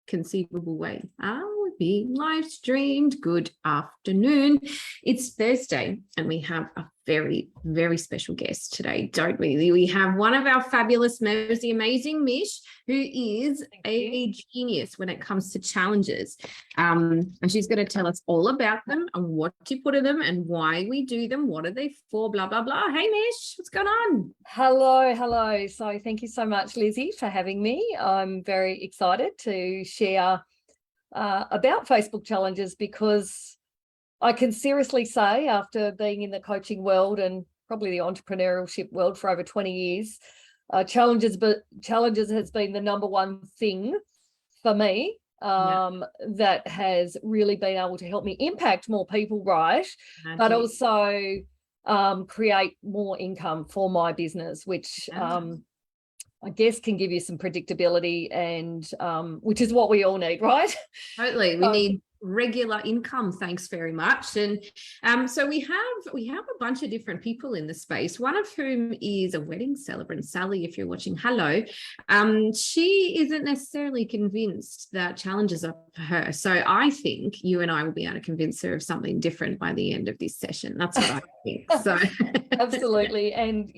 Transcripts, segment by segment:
conceivable way. We're being live streamed. Good afternoon. It's Thursday and we have a very, very special guest today, don't we? We have one of our fabulous members, the amazing Mish, who is a genius when it comes to challenges. And she's going to tell us all about them and what to put in them and why we do them. What are they for? Blah, blah, blah. Hey, Mish, what's going on? Hello. So thank you so much, Lizzie, for having me. I'm very excited to share about Facebook challenges, because I can seriously say, after being in the coaching world and probably the entrepreneurship world for over 20 years, challenges has been the number one thing for me that has really been able to help me impact more people, right? But also create more income for my business, which I guess can give you some predictability, and which is what we all need, right? Totally. We need regular income. Thanks very much. And so we have a bunch of different people in the space, one of whom is a wedding celebrant. Sally, if you're watching, hello. She isn't necessarily convinced that challenges are for her. So I think you and I will be able to convince her of something different by the end of this session. That's what I think. So absolutely. And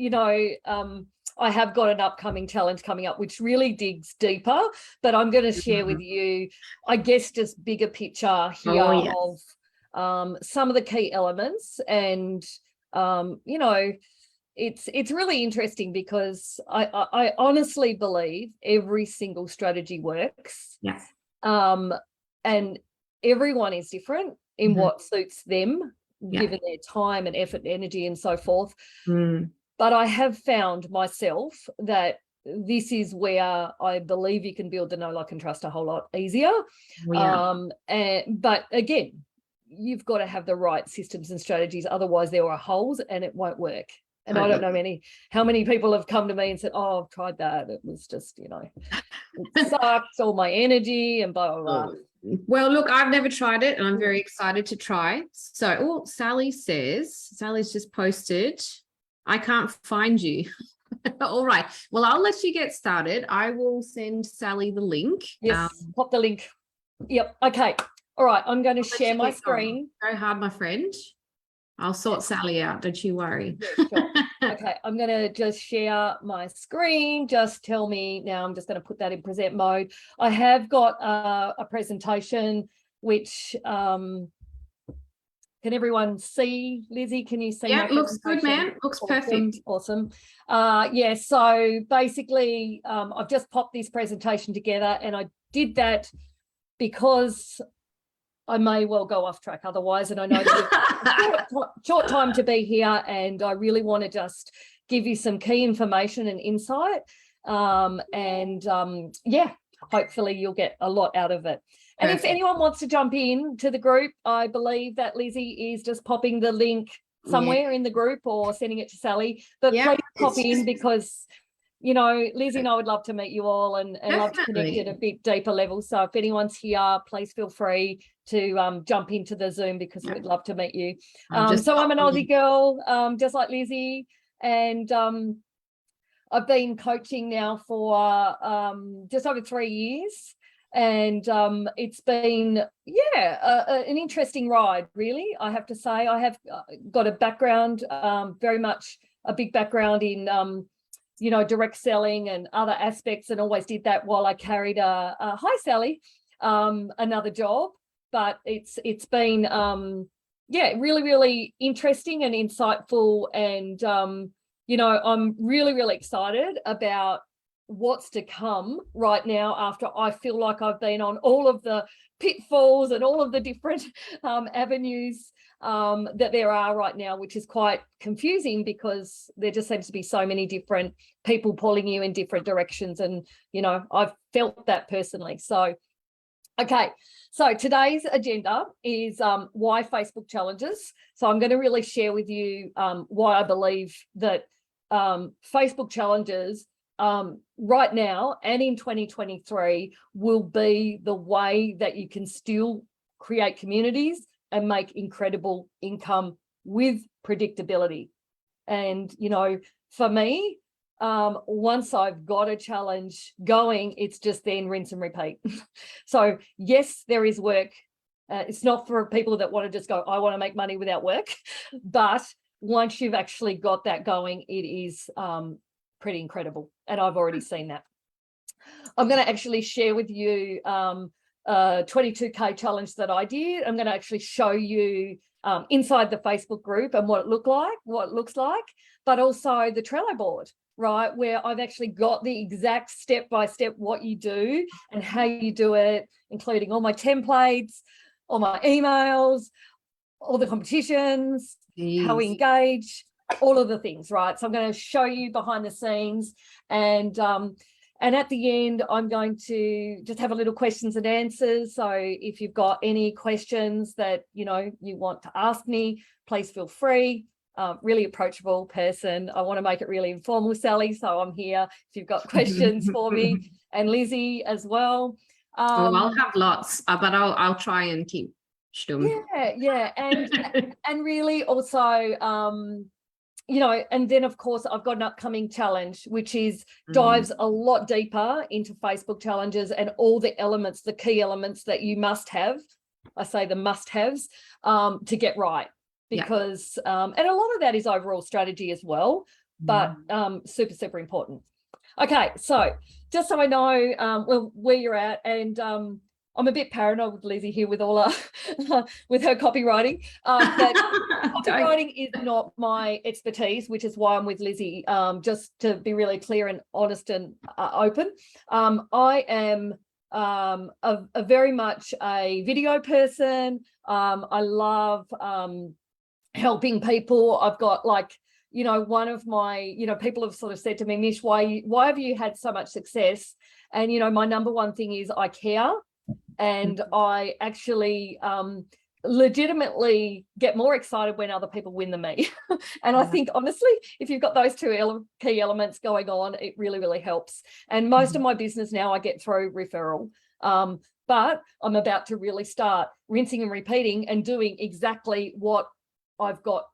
I have got an upcoming challenge coming up, which really digs deeper, but I'm going to share with you, I guess, just bigger picture here of some of the key elements. And, it's really interesting, because I honestly believe every single strategy works. Yes. And everyone is different in what suits them, given their time and effort, energy, and so forth. But I have found myself that this is where I believe you can build the know, like, and trust a whole lot easier. But again, you've got to have the right systems and strategies. Otherwise, there are holes and it won't work. And I don't know how many people have come to me and said, "Oh, I've tried that. It was just, it sucks, all my energy and blah, blah, blah." Well, look, I've never tried it and I'm very excited to try. So, Sally's just posted, "I can't find you." All right. Well, I'll let you get started. I will send Sally the link. Yes, pop the link. Yep. Okay. All right. I'm going to share my screen. Go hard, my friend. I'll sort Sally out. Don't you worry. Yeah, sure. Okay. I'm going to just share my screen. Just tell me now. I'm just going to put that in present mode. I have got a presentation which can everyone see? Lizzie, can you see? Yeah, it looks good, man. Looks perfect. Awesome. So basically, I've just popped this presentation together, and I did that because I may well go off track otherwise, and I know that short time to be here, and I really want to just give you some key information and insight, hopefully you'll get a lot out of it. And if anyone wants to jump in to the group, I believe that Lizzie is just popping the link somewhere in the group or sending it to Sally. But please pop in, because, Lizzie and I would love to meet you all and love to connect at a bit deeper level. So if anyone's here, please feel free to jump into the Zoom, because we'd love to meet you. So I'm an Aussie girl, just like Lizzie, and I've been coaching now for just over 3 years. And it's been, an interesting ride, really. I have to say, I have got a background, very much a big background in, direct selling and other aspects, and always did that while I carried hi, Sally, another job. But it's been, really, really interesting and insightful. And, I'm really, really excited about what's to come right now, after I feel like I've been on all of the pitfalls and all of the different avenues that there are right now, which is quite confusing, because there just seems to be so many different people pulling you in different directions. And, I've felt that personally. So, okay. So today's agenda is why Facebook challenges. So I'm going to really share with you why I believe that Facebook challenges right now and in 2023 will be the way that you can still create communities and make incredible income with predictability. And, for me, once I've got a challenge going, it's just then rinse and repeat. So yes, there is work. It's not for people that want to just go, I want to make money without work. But once you've actually got that going, it is pretty incredible. And I've already seen that. I'm going to actually share with you a 22K challenge that I did. I'm going to actually show you inside the Facebook group and what it looks like, but also the Trello board, right, where I've actually got the exact step-by-step what you do and how you do it, including all my templates, all my emails, all the competitions, how we engage, all of the things, right? So I'm going to show you behind the scenes, and at the end, I'm going to just have a little questions and answers. So if you've got any questions that, you want to ask me, please feel free. Really approachable person. I want to make it really informal, Sally. So I'm here if you've got questions for me, and Lizzie as well. I'll have lots, but I'll try and keep stum. Yeah. And really also, and then of course I've got an upcoming challenge, which is dives a lot deeper into Facebook challenges and all the elements, the key elements that you must have. I say the must-haves to get right, because and a lot of that is overall strategy as well, but super, super important. Okay, so just so I know where you're at, and I'm a bit paranoid with Lizzie here with all with her copywriting. Copywriting is not my expertise, which is why I'm with Lizzie, just to be really clear and honest and open. I am a very much a video person. I love helping people. I've got one of my, people have sort of said to me, Mish, why have you had so much success? And, my number one thing is I care. And I actually legitimately get more excited when other people win than me. And I think, honestly, if you've got those two key elements going on, it really, really helps. And most of my business now I get through referral. But I'm about to really start rinsing and repeating and doing exactly what I've got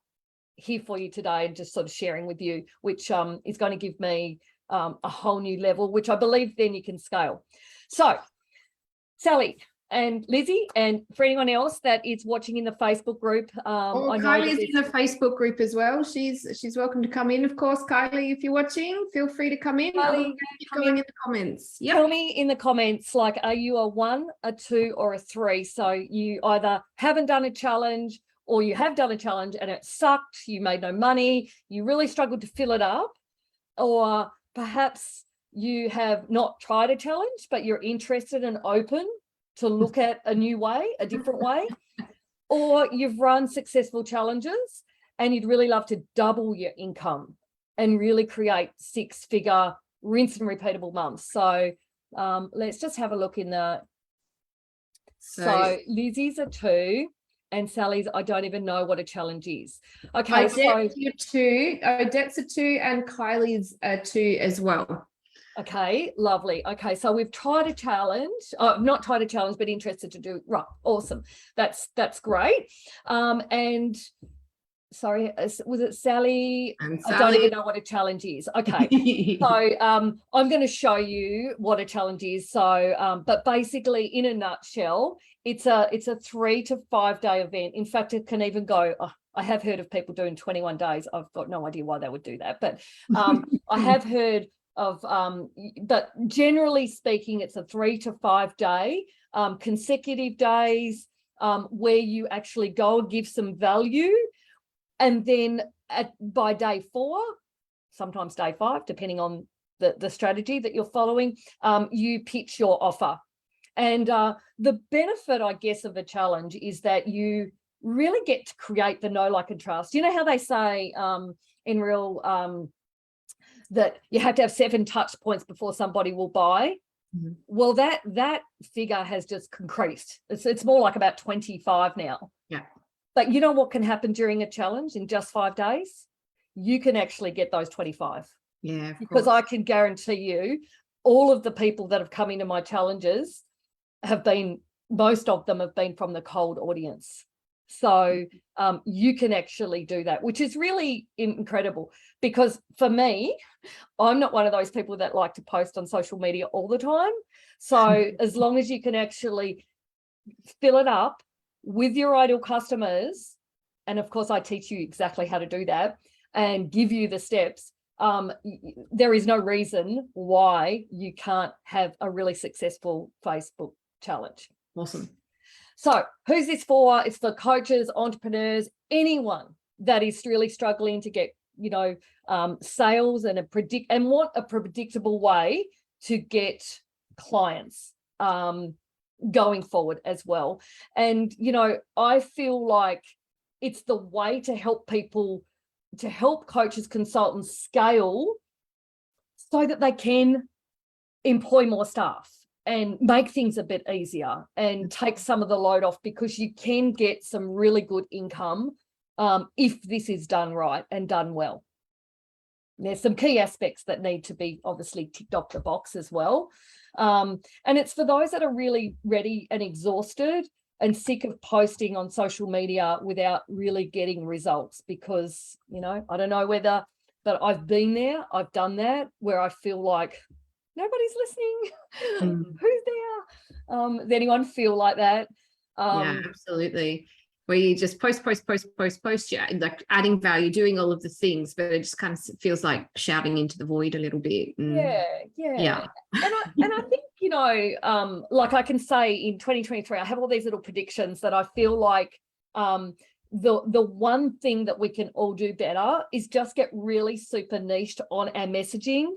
here for you today, and just sort of sharing with you, which is going to give me a whole new level, which I believe then you can scale. So Sally and Lizzie, and for anyone else that is watching in the Facebook group, I know Kylie's in the Facebook group as well. She's welcome to come in, of course. Kylie, if you're watching, feel free to come in. Kylie, keep going in the comments. Tell me in the comments, are you a 1, a 2, or a 3? So you either haven't done a challenge, or you have done a challenge and it sucked, you made no money, you really struggled to fill it up, or perhaps you have not tried a challenge, but you're interested and open to look at a new way, a different way, or you've run successful challenges and you'd really love to double your income and really create 6-figure rinse and repeatable months. So let's just have a look in the. So Lizzie's a 2. And Sally's, I don't even know what a challenge is. Okay, Odette's a 2, and Kylie's a 2 as well. Okay, lovely. Okay, so we've tried a challenge. Not tried a challenge, but interested to do. Right, awesome. That's great. And sorry, was it Sally? I don't even know what a challenge is. Okay, so I'm going to show you what a challenge is. So, but basically, in a nutshell, it's a 3 to 5 day event. In fact, it can even go. I have heard of people doing 21 days. I've got no idea why they would do that, but I have heard of. But generally speaking, it's a 3 to 5 day consecutive days where you actually go and give some value. And then by day 4, sometimes day 5, depending on the strategy that you're following, you pitch your offer. And the benefit, I guess, of a challenge is that you really get to create the know, like, and trust. You know how they say in real that you have to have 7 touch points before somebody will buy? Mm-hmm. Well, that figure has just increased. It's more like about 25 now. Yeah. But you know what can happen during a challenge in just 5 days? You can actually get those 25. Yeah, because I can guarantee you all of the people that have come into my challenges most of them have been from the cold audience. So you can actually do that, which is really incredible, because for me, I'm not one of those people that like to post on social media all the time. So as long as you can actually fill it up with your ideal customers, and of course I teach you exactly how to do that and give you the steps, there is no reason why you can't have a really successful Facebook challenge. Awesome. So who's this for? It's for coaches, entrepreneurs, anyone that is really struggling to get, sales and want a predictable way to get clients going forward as well. And, I feel like it's the way to help people, to help coaches, consultants scale so that they can employ more staff and make things a bit easier and take some of the load off, because you can get some really good income if this is done right and done well. There's some key aspects that need to be obviously ticked off the box as well. And it's for those that are really ready and exhausted and sick of posting on social media without really getting results, because, I don't know whether, but I've been there, I've done that, where I feel like nobody's listening. Who's there? Does anyone feel like that? Yeah, absolutely. Where you just post, yeah, like adding value, doing all of the things, but it just kind of feels like shouting into the void a little bit. Yeah. And I think, like I can say in 2023, I have all these little predictions that I feel like the one thing that we can all do better is just get really super niched on our messaging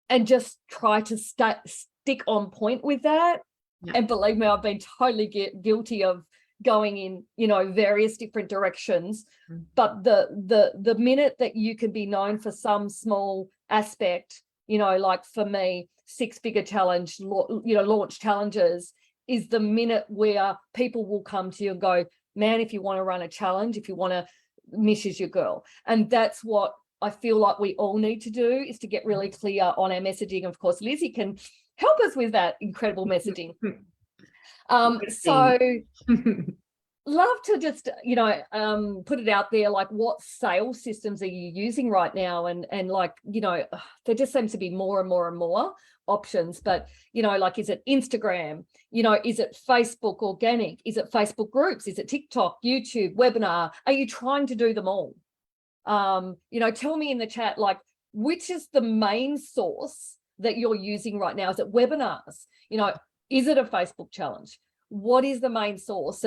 and just try to stick on point with that. Yeah. And believe me, I've been totally guilty of going in, various different directions. But the minute that you can be known for some small aspect, like for me, 6-figure challenge, launch challenges is the minute where people will come to you and go, man, if you want to run a challenge, if you want to, Mish is your girl. And that's what I feel like we all need to do, is to get really clear on our messaging. Of course, Lizzie can help us with that incredible messaging. So love to just, put it out there, like what sales systems are you using right now? And like, there just seems to be more and more options, but, like, is it Instagram? Is it Facebook organic? Is it Facebook groups? Is it TikTok, YouTube, webinar? Are you trying to do them all? Tell me in the chat, like, which is the main source that you're using right now? Is it webinars? Is it a Facebook challenge? What is the main source?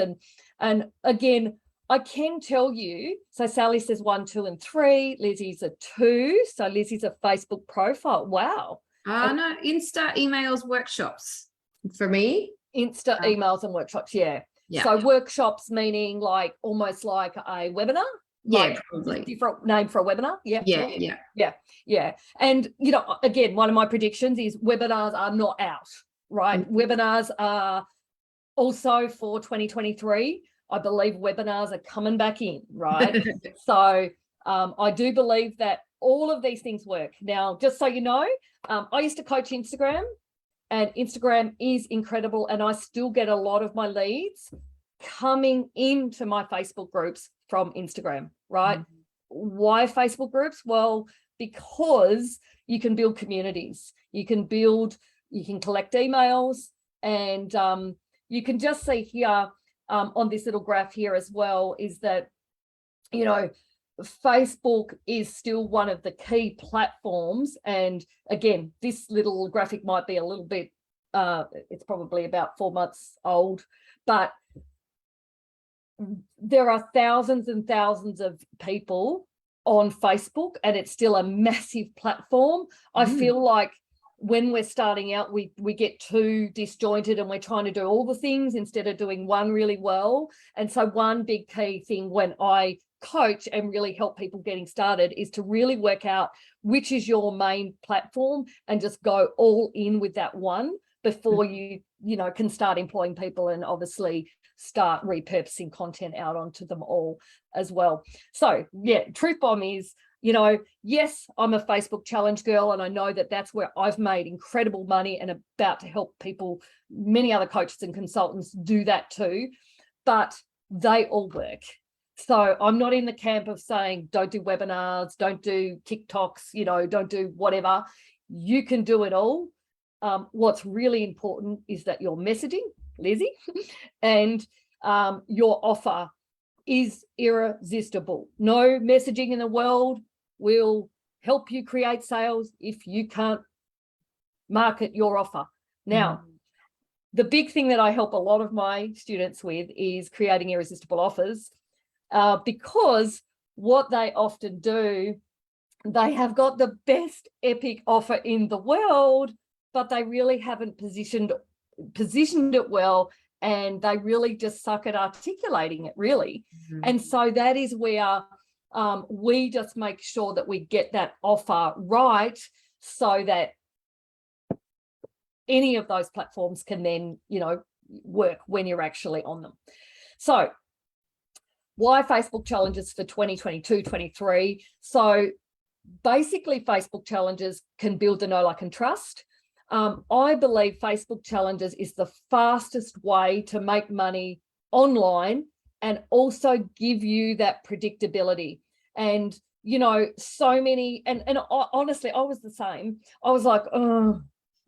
And again, I can tell you, so Sally says 1, 2, and 3. Lizzie's a 2. So Lizzie's a Facebook profile. Wow. No, Insta, emails, workshops for me. Insta, emails, and workshops. Yeah. So workshops meaning like almost like a webinar. Yeah, like probably. Different name for a webinar. Yeah. And, again, one of my predictions is webinars are not out, right? Webinars are also for 2023. I believe webinars are coming back in, right? So I do believe that all of these things work. Now, just so you know, I used to coach Instagram, and Instagram is incredible. And I still get a lot of my leads coming into my Facebook groups from Instagram, right? Why Facebook groups? Well, because you can build communities, you can collect emails, and you can just see here on this little graph here as well, is that, Facebook is still one of the key platforms. And again, this little graphic might be a little bit, it's probably about 4 months old, but there are thousands and thousands of people on Facebook, and it's still a massive platform. I feel like when we're starting out, we get too disjointed and we're trying to do all the things instead of doing one really well. And so one big key thing when I coach and really help people getting started is to really work out which is your main platform and just go all in with that one before you can start employing people and obviously start repurposing content out onto them all as well. So yeah, truth bomb is, yes, I'm a Facebook challenge girl, and I know that that's where I've made incredible money and about to help people, many other coaches and consultants do that too. But they all work. So I'm not in the camp of saying don't do webinars, don't do TikToks, don't do whatever. You can do it all. What's really important is that your messaging, Lizzie, and your offer is irresistible. No messaging in the world will help you create sales if you can't market your offer. Now, the big thing that I help a lot of my students with is creating irresistible offers, because what they often do, they have got the best epic offer in the world, but they really haven't positioned it well, and they really just suck at articulating it, really. And so that is where we just make sure that we get that offer right, so that any of those platforms can then, work when you're actually on them. So why Facebook challenges for 2022-23? So basically, Facebook challenges can build the know, like, and trust. I believe Facebook challenges is the fastest way to make money online and also give you that predictability. And, so many, and honestly, I was the same. I was like, oh,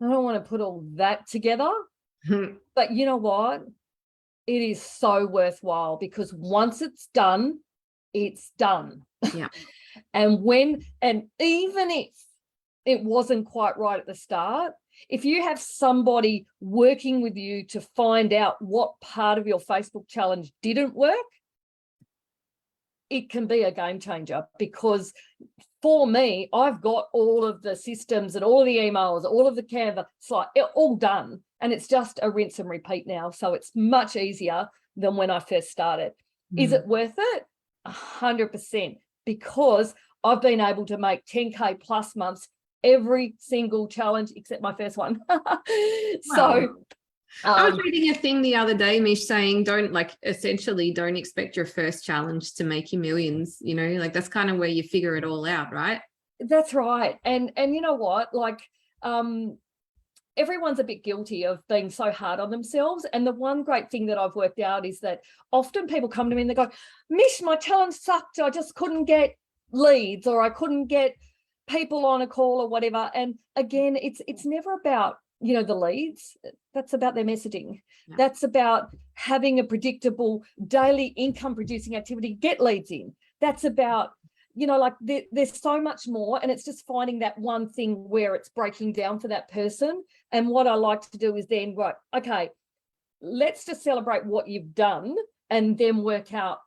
I don't want to put all that together. But you know what? It is so worthwhile, because once it's done, it's done. Yeah. And even if it wasn't quite right at the start, if you have somebody working with you to find out what part of your Facebook challenge didn't work, it can be a game changer. Because for me, I've got all of the systems and all of the emails, all of the Canva, it's like all done. And it's just a rinse and repeat now. So it's much easier than when I first started. Is it worth it? 100%, because I've been able to make 10K plus months every single challenge except my first one. So I was reading a thing the other day, Mish, saying don't expect your first challenge to make you millions. That's kind of where you figure it all out, right? That's right. And you know what, everyone's a bit guilty of being so hard on themselves. And the one great thing that I've worked out is that often people come to me and they go, Mish, my challenge sucked. I just couldn't get leads, or I couldn't get people on a call or whatever. And again, it's never about, the leads. That's about their messaging. Yeah. That's about having a predictable daily income producing activity, get leads in. That's about, there's so much more, and it's just finding that one thing where it's breaking down for that person. And what I like to do is then, right, okay, let's just celebrate what you've done and then work out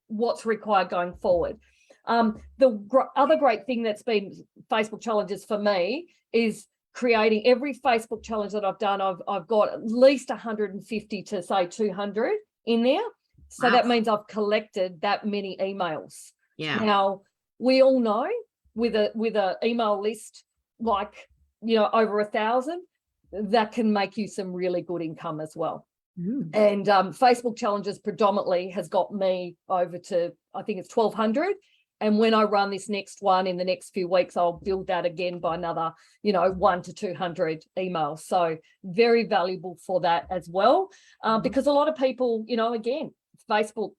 what's required going forward. The other great thing that's been Facebook challenges for me is creating every Facebook challenge that I've done. I've got at least 150 to say 200 in there. So that means I've collected that many emails. Yeah. Now, we all know with a email list over 1,000, that can make you some really good income as well. And Facebook challenges predominantly has got me over to, I think it's 1,200. And when I run this next one in the next few weeks, I'll build that again by another, 1 to 200 emails. So very valuable for that as well, because a lot of people, again, Facebook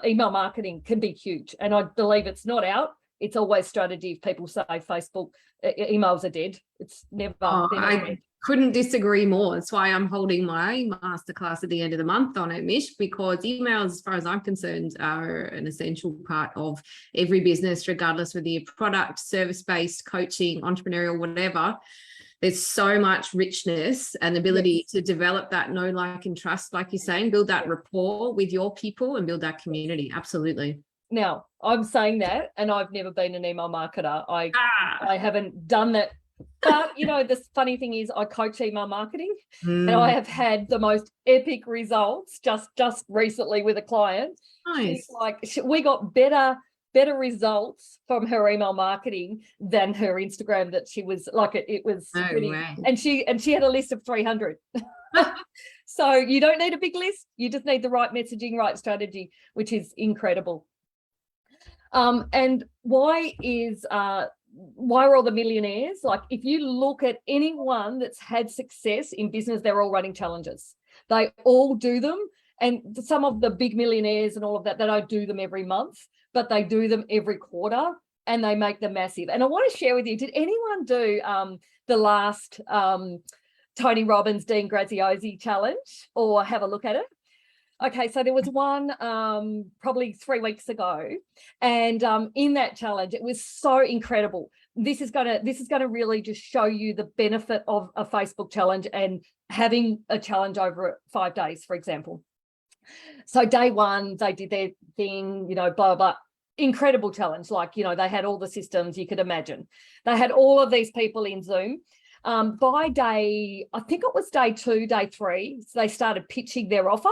email marketing can be huge. And I believe it's not out. It's always strategy. If people say Facebook emails are dead, it's never. I couldn't disagree more. That's why I'm holding my masterclass at the end of the month on it, Mish, because emails, as far as I'm concerned, are an essential part of every business, regardless whether you're product, service-based, coaching, entrepreneurial, whatever. There's so much richness and ability to develop that know, like, and trust, like you're saying, build that rapport with your people and build that community. Absolutely. Now, I'm saying that, and I've never been an email marketer. I haven't done that. But, the funny thing is I coach email marketing and I have had the most epic results just recently with a client. Nice. She's like, we got better results from her email marketing than her Instagram, that she was like, it was pretty, and she had a list of 300. So you don't need a big list. You just need the right messaging, right strategy, which is incredible. And why are all the millionaires? Like, if you look at anyone that's had success in business, they're all running challenges. They all do them. And some of the big millionaires and all of that, they don't do them every month, but they do them every quarter, and they make them massive. And I want to share with you, did anyone do the last Tony Robbins, Dean Graziosi challenge, or have a look at it? Okay, so there was one probably 3 weeks ago, and in that challenge, it was so incredible. This is gonna really just show you the benefit of a Facebook challenge and having a challenge over 5 days, for example. So day one, they did their thing, you know, blah, blah, incredible challenge. Like, you know, they had all the systems you could imagine. They had all of these people in Zoom. By day, I think it was day 2, day 3, so they started pitching their offer.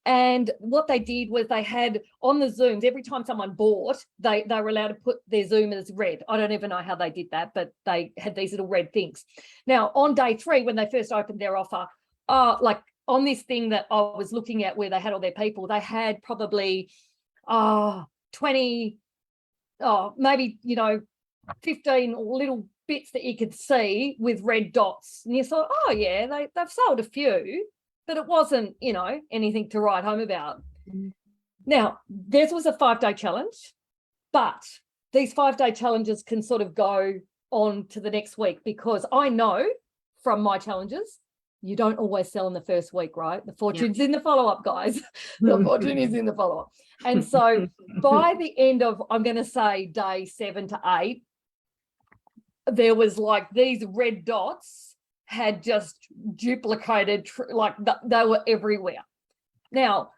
And what they did was they had on the Zooms, every time someone bought, they were allowed to put their Zoom as red. I don't even know how they did that, but they had these little red things. Now, on day 3, when they first opened their offer, like on this thing that I was looking at where they had all their people, they had probably 20, maybe, you know, 15 little bits that you could see with red dots. And you thought, oh, yeah, they've sold a few. But it wasn't, you know, anything to write home about. Now, theirs was a 5-day challenge, but these 5-day challenges can sort of go on to the next week, because I know from my challenges, you don't always sell in the first week, right? The fortune's in the follow-up, guys. The fortune is in the follow-up. And so by the end of, I'm going to say day 7 to 8, there was like these red dots had just duplicated, like they were everywhere. Now,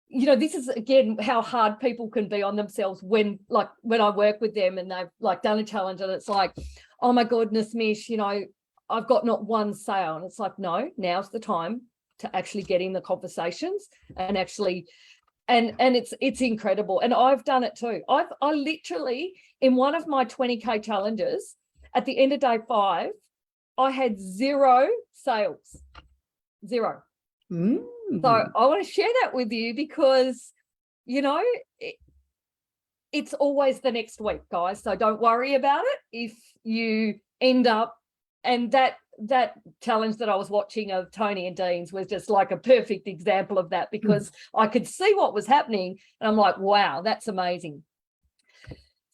you know, this is again how hard people can be on themselves when I work with them and they've like done a challenge and it's like, oh my goodness, Mish, you know, I've got not one sale. And it's like, no, now's the time to actually get in the conversations and actually, and it's incredible. And I've done it too. I literally, in one of my 20K challenges, at the end of day 5, I had 0 sales, 0. So I want to share that with you because, you know, it's always the next week, guys. So don't worry about it if you end up, and that challenge that I was watching of Tony and Dean's was just like a perfect example of that, because I could see what was happening and I'm like, wow, that's amazing.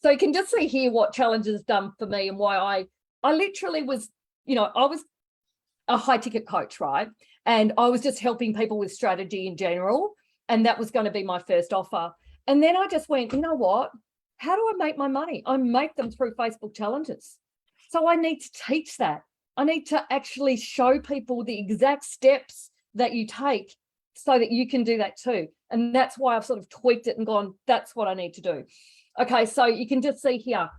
So you can just see here what challenges done for me and why I literally was, you know, I was a high ticket coach, right? And I was just helping people with strategy in general. And that was going to be my first offer. And then I just went, you know what? How do I make my money? I make them through Facebook challenges. So I need to teach that. I need to actually show people the exact steps that you take so that you can do that too. And that's why I've sort of tweaked it and gone, that's what I need to do. Okay, so you can just see here,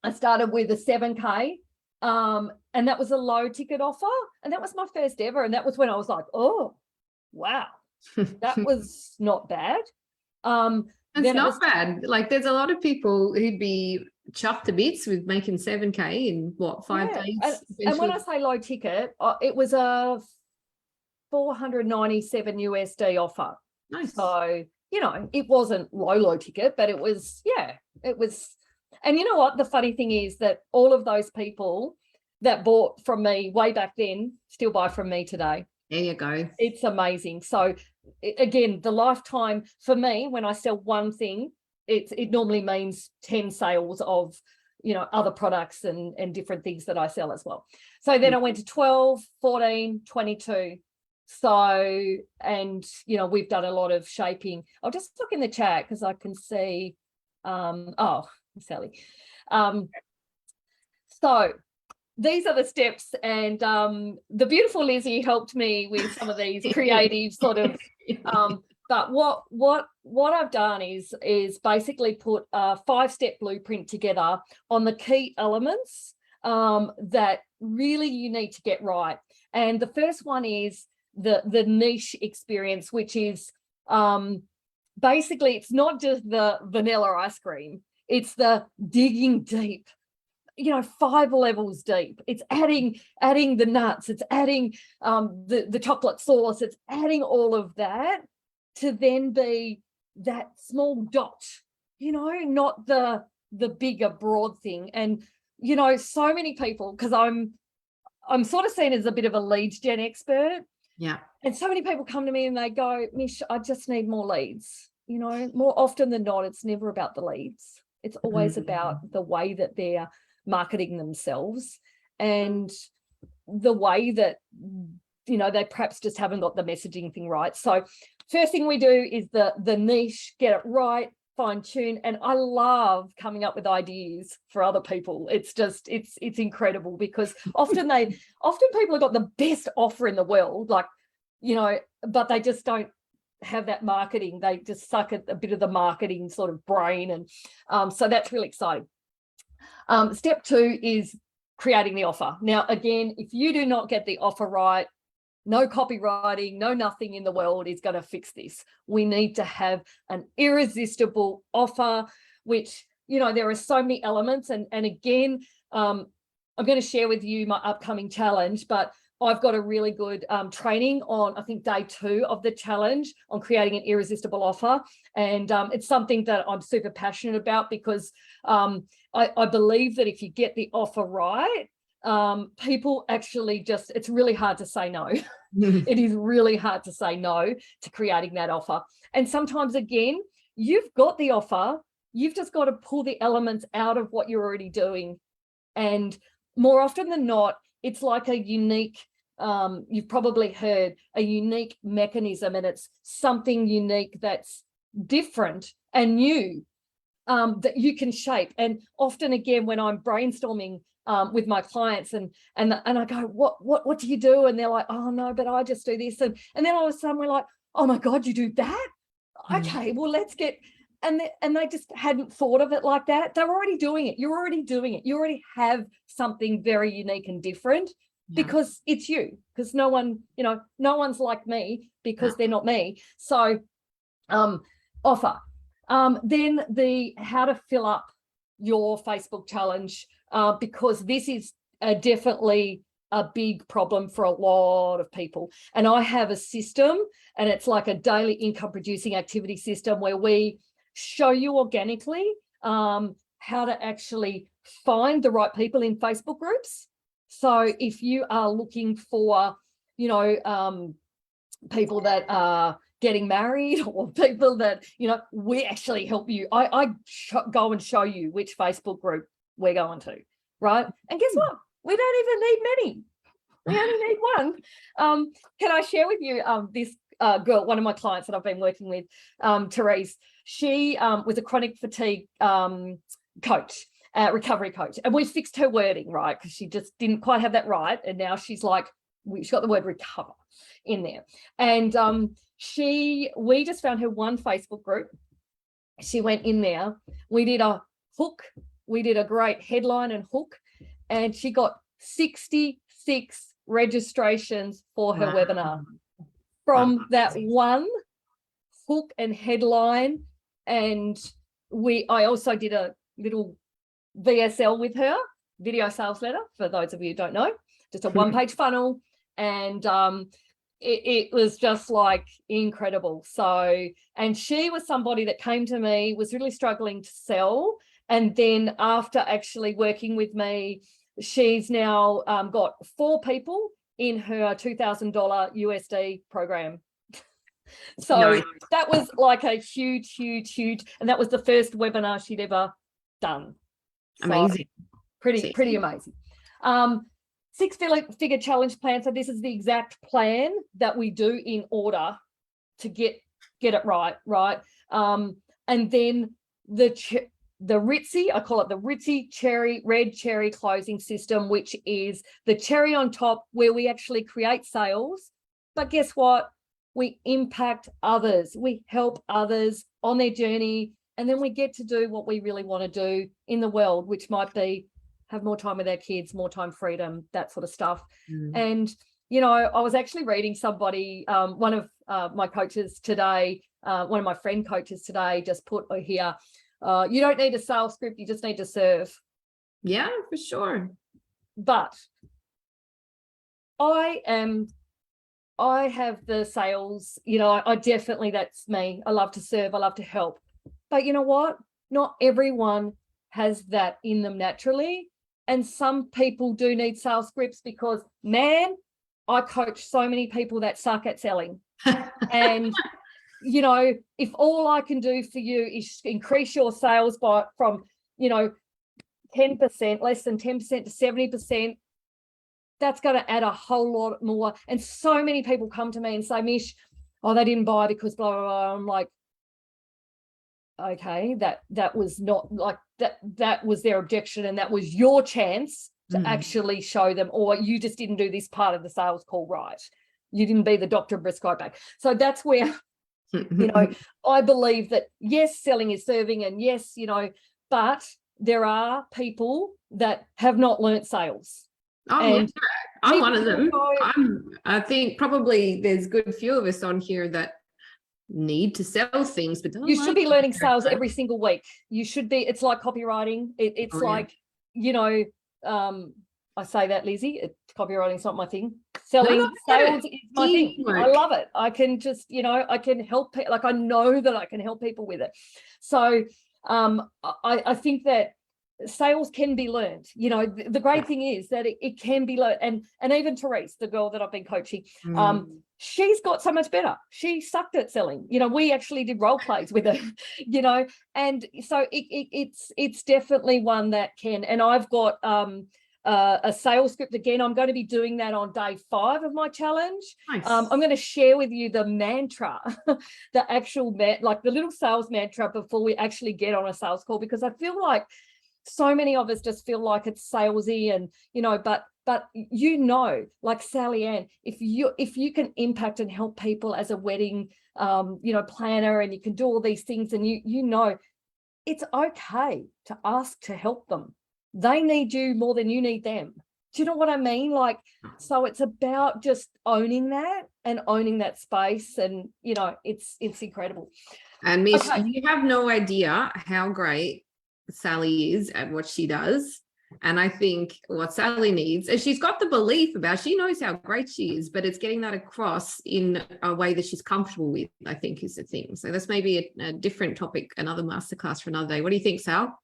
I started with a 7K. And that was a low ticket offer, and that was my first ever, and that was when I was like, oh wow, that was not bad. It's not bad. Like there's a lot of people who'd be chuffed to bits with making 7K in what, 5 days. And when I say low ticket, it was a $497 USD offer. Nice. So, you know, it wasn't low ticket, but it was, it was. And you know what? The funny thing is that all of those people that bought from me way back then still buy from me today. There you go. It's amazing. So again, the lifetime for me, when I sell one thing, it normally means 10 sales of, you know, other products and different things that I sell as well. So then I went to 12, 14, 22. So, and, you know, we've done a lot of shaping. I'll just look in the chat because I can see, Sally. So these are the steps, and the beautiful Lizzie helped me with some of these creative sort of but what I've done is basically put a 5-step blueprint together on the key elements that really you need to get right. And the first one is the niche experience, which is basically, it's not just the vanilla ice cream. It's the digging deep, you know, 5 levels deep. It's adding the nuts. It's adding the chocolate sauce. It's adding all of that to then be that small dot, you know, not the bigger broad thing. And, you know, so many people, because I'm sort of seen as a bit of a lead gen expert. Yeah. And so many people come to me and they go, Mish, I just need more leads. You know, more often than not, it's never about the leads. It's always about the way that they're marketing themselves and the way that, you know, they perhaps just haven't got the messaging thing right. So first thing we do is the niche, get it right, fine tune. And I love coming up with ideas for other people. It's just, it's incredible because often people have got the best offer in the world, like, you know, but they just don't have that marketing. They just suck at a bit of the marketing sort of brain. And so that's really exciting. Step 2 is creating the offer. Now, again, if you do not get the offer right, no copywriting, no nothing in the world is going to fix this. We need to have an irresistible offer, which, you know, there are so many elements. And again, I'm going to share with you my upcoming challenge, but I've got a really good training on, I think, day 2 of the challenge on creating an irresistible offer. And it's something that I'm super passionate about because I believe that if you get the offer right, people actually just, it's really hard to say no. It is really hard to say no to creating that offer. And sometimes, again, you've got the offer, you've just got to pull the elements out of what you're already doing. And more often than not, it's like a unique, you've probably heard, a unique mechanism, and it's something unique that's different and new that you can shape. And often, again, when I'm brainstorming with my clients and I go, what do you do? And they're like, oh no, but I just do this. And then all of a sudden we're like, oh my God, you do that? Okay, well, let's get, and they just hadn't thought of it like that. They're already doing it. You're already doing it. You already have something very unique and different because it's you, because no one, you know, no one's like me because they're not me. So offer. Then the how to fill up your Facebook challenge, because this is definitely a big problem for a lot of people. And I have a system, and it's like a daily income producing activity system where we show you organically how to actually find the right people in Facebook groups. So if you are looking for, you know, people that are getting married or people that, you know, we actually help you. I go and show you which Facebook group we're going to, right? And guess what? We don't even need many. We only need one. Can I share with you this girl, one of my clients that I've been working with, Therese? She was a chronic fatigue coach, recovery coach. And we fixed her wording, right? Because she just didn't quite have that right. And now she's like, she's got the word recover in there. And we just found her one Facebook group. She went in there. We did a hook. We did a great headline and hook. And she got 66 registrations for her webinar from that one hook and headline. And I also did a little VSL with her, video sales letter, for those of you who don't know, just a one-page funnel. And it was just like incredible. So, and she was somebody that came to me, was really struggling to sell. And then after actually working with me, she's now got 4 people in her $2,000 USD program. So that was like a huge, and that was the first webinar she'd ever done. Amazing. So pretty amazing. 6-figure challenge plan. So this is the exact plan that we do in order to get it right. And then the Ritzy, I call it the Ritzy red cherry closing system, which is the cherry on top where we actually create sales. But guess what? We impact others. We help others on their journey. And then we get to do what we really want to do in the world, which might be have more time with our kids, more time freedom, that sort of stuff. And, you know, I was actually reading somebody, one of my coaches today, one of my friend coaches today just put here, you don't need a sales script, you just need to serve. Yeah, for sure. But I have the sales, you know, I definitely, that's me. I love to serve, I love to help. But you know what? Not everyone has that in them naturally. And some people do need sales scripts because, man, I coach so many people that suck at selling. And, you know, if all I can do for you is increase your sales from, you know, 10%, less than 10% to 70%, that's going to add a whole lot more. And so many people come to me and say, Mish, oh, they didn't buy because blah, blah, blah. I'm like, okay, that was not like that was their objection, and that was your chance to actually show them, or you just didn't do this part of the sales call right. You didn't be the doctor prescribed back. So that's where, you know, I believe that, yes, selling is serving, and yes, you know, but there are people that have not learnt sales. Oh, and yeah. I'm one of them. I think probably there's good few of us on here that need to sell things, but you should be learning sales every single week. You should be. It's like copywriting. It's like, you know, I say that, Lizzie, copywriting's not my thing. Sales is my thing. I love it. I can just, you know, I can help. Like, I know that I can help people with it. So I think that sales can be learned. You know, the great thing is that it can be learned. And even Therese, the girl that I've been coaching, she's got so much better. She sucked at selling. You know, we actually did role plays with her, you know, and so it's definitely one that can. And I've got a sales script. Again, I'm going to be doing that on day 5 of my challenge. Nice. I'm going to share with you the mantra, the actual like the little sales mantra before we actually get on a sales call, because I feel like so many of us just feel like it's salesy, and, you know, but you know, like Sally Ann, if you can impact and help people as a wedding, you know, planner, and you can do all these things, and you know, it's okay to ask to help them. They need you more than you need them. Do you know what I mean? Like, so it's about just owning that and owning that space, and, you know, it's incredible. And Mish, you have no idea how great Sally is at what she does. And I think what Sally needs is, she's got the belief about, she knows how great she is, but it's getting that across in a way that she's comfortable with, I think, is the thing. So that's maybe a different topic, another masterclass for another day. What do you think, Sal?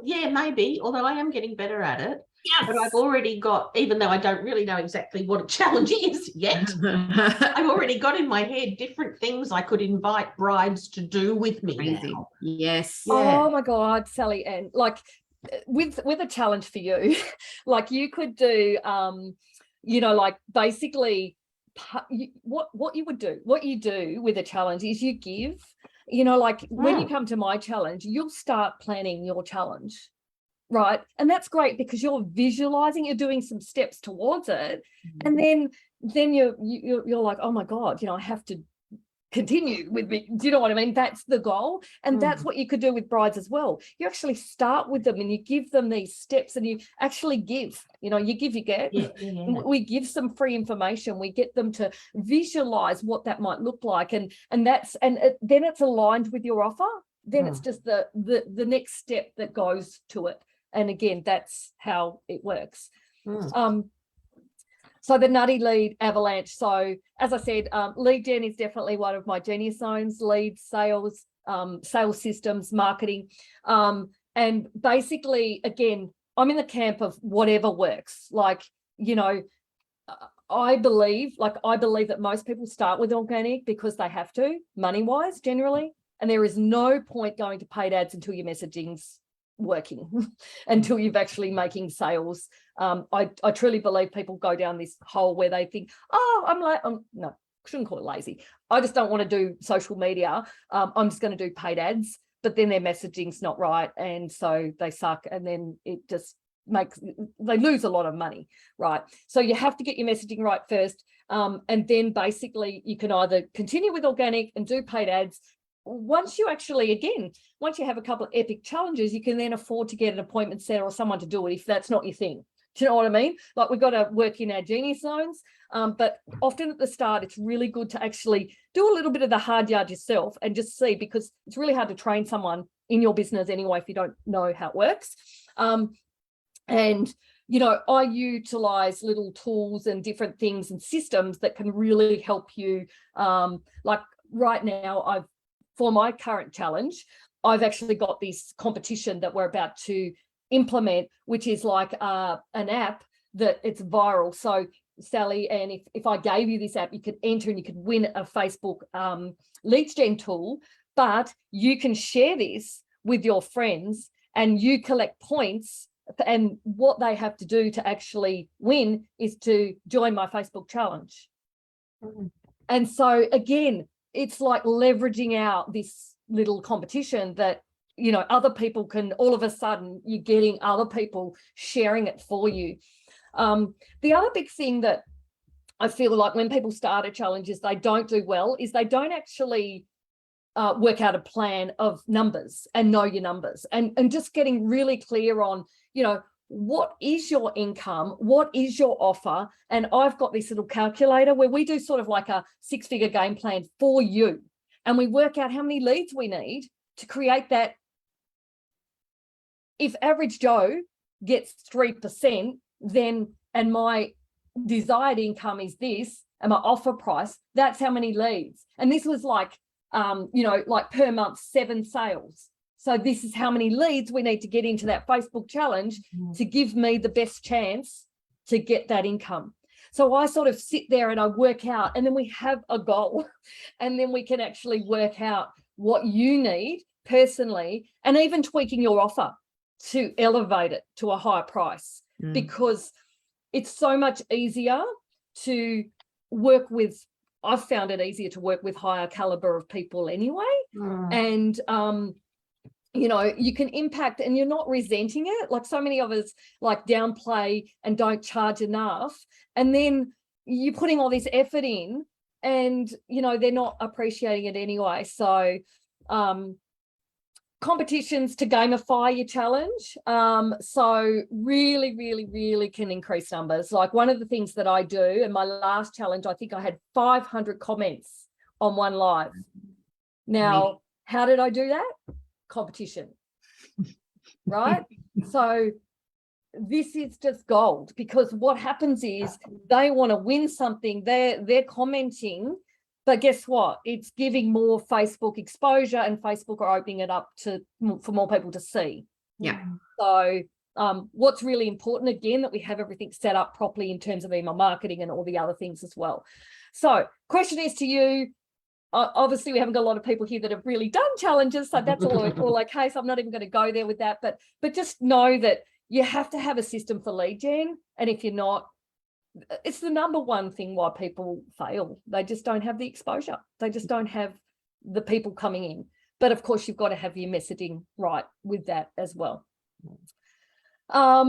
Yeah, maybe, although I am getting better at it. Yes. But I've already got, even though I don't really know exactly what a challenge is yet, I've already got in my head different things I could invite brides to do with me. Crazy. Now. Yes. Yeah. Oh my God, Sally, and like with a challenge for you, like you could do, you know, like basically what you do with a challenge is you give, you know, like when you come to my challenge, you'll start planning your challenge. Right. And that's great because you're visualizing, you're doing some steps towards it. And then you're like, oh my God, you know, I have to continue with me. Do you know what I mean? That's the goal. And that's what you could do with brides as well. You actually start with them and you give them these steps, and you actually give, you know, you give, you get. Yeah. We give some free information. We get them to visualize what that might look like. And then it's aligned with your offer. Then it's just the next step that goes to it. And again, that's how it works. So the nutty lead avalanche. So as I said, lead gen is definitely one of my genius zones: lead, sales, sales systems, marketing. And basically, again, I'm in the camp of whatever works. Like, you know, I believe that most people start with organic because they have to, money-wise, generally. And there is no point going to paid ads until your messaging's working, until you've actually making sales. I truly believe people go down this hole where they think, oh, no, shouldn't call it lazy. I just don't want to do social media. I'm just going to do paid ads, but then their messaging's not right. And so they suck. And then it just they lose a lot of money, right? So you have to get your messaging right first. And then basically you can either continue with organic and do paid ads. Once you have a couple of epic challenges, you can then afford to get an appointment set or someone to do it if that's not your thing. Do you know what I mean? Like, we've got to work in our genius zones, but often at the start, it's really good to actually do a little bit of the hard yard yourself and just see, because it's really hard to train someone in your business anyway if you don't know how it works. And, you know, I utilize little tools and different things and systems that can really help you. Like right now, for my current challenge, I've actually got this competition that we're about to implement, which is like an app that it's viral. So Sally, and if I gave you this app, you could enter and you could win a Facebook leads gen tool, but you can share this with your friends and you collect points, and what they have to do to actually win is to join my Facebook challenge. And so again, it's like leveraging out this little competition that, you know, other people can, all of a sudden you're getting other people sharing it for you. The other big thing that I feel like when people start a challenge is they don't do well is they don't actually work out a plan of numbers and know your numbers, and just getting really clear on, you know, what is your income, what is your offer. And I've got this little calculator where we do sort of like a 6-figure game plan for you, and we work out how many leads we need to create that. If average Joe gets 3%, then, and my desired income is this, and my offer price, that's how many leads. And this was like, you know, like per month, 7 sales. So this is how many leads we need to get into that Facebook challenge to give me the best chance to get that income. So I sort of sit there and I work out, and then we have a goal, and then we can actually work out what you need personally, and even tweaking your offer to elevate it to a higher price, because it's so much easier to work with. I've found it easier to work with higher caliber of people anyway. And you know, you can impact, and you're not resenting it. Like so many of us like downplay and don't charge enough, and then you're putting all this effort in, and you know, they're not appreciating it anyway. So competitions to gamify your challenge. So really can increase numbers. Like one of the things that I do in my last challenge, I think I had 500 comments on one live. Now, how did I do that? Competition, right? So this is just gold, because what happens is they want to win something, they're commenting, but guess what? It's giving more Facebook exposure, and Facebook are opening it up for more people to see. Yeah. So what's really important, again, that we have everything set up properly in terms of email marketing and all the other things as well. So question is to you, obviously we haven't got a lot of people here that have really done challenges, so that's all okay, so I'm not even going to go there with that, but just know that you have to have a system for lead gen, and if you're not, it's the number one thing why people fail. They just don't have the exposure, they just don't have the people coming in. But of course you've got to have your messaging right with that as well. I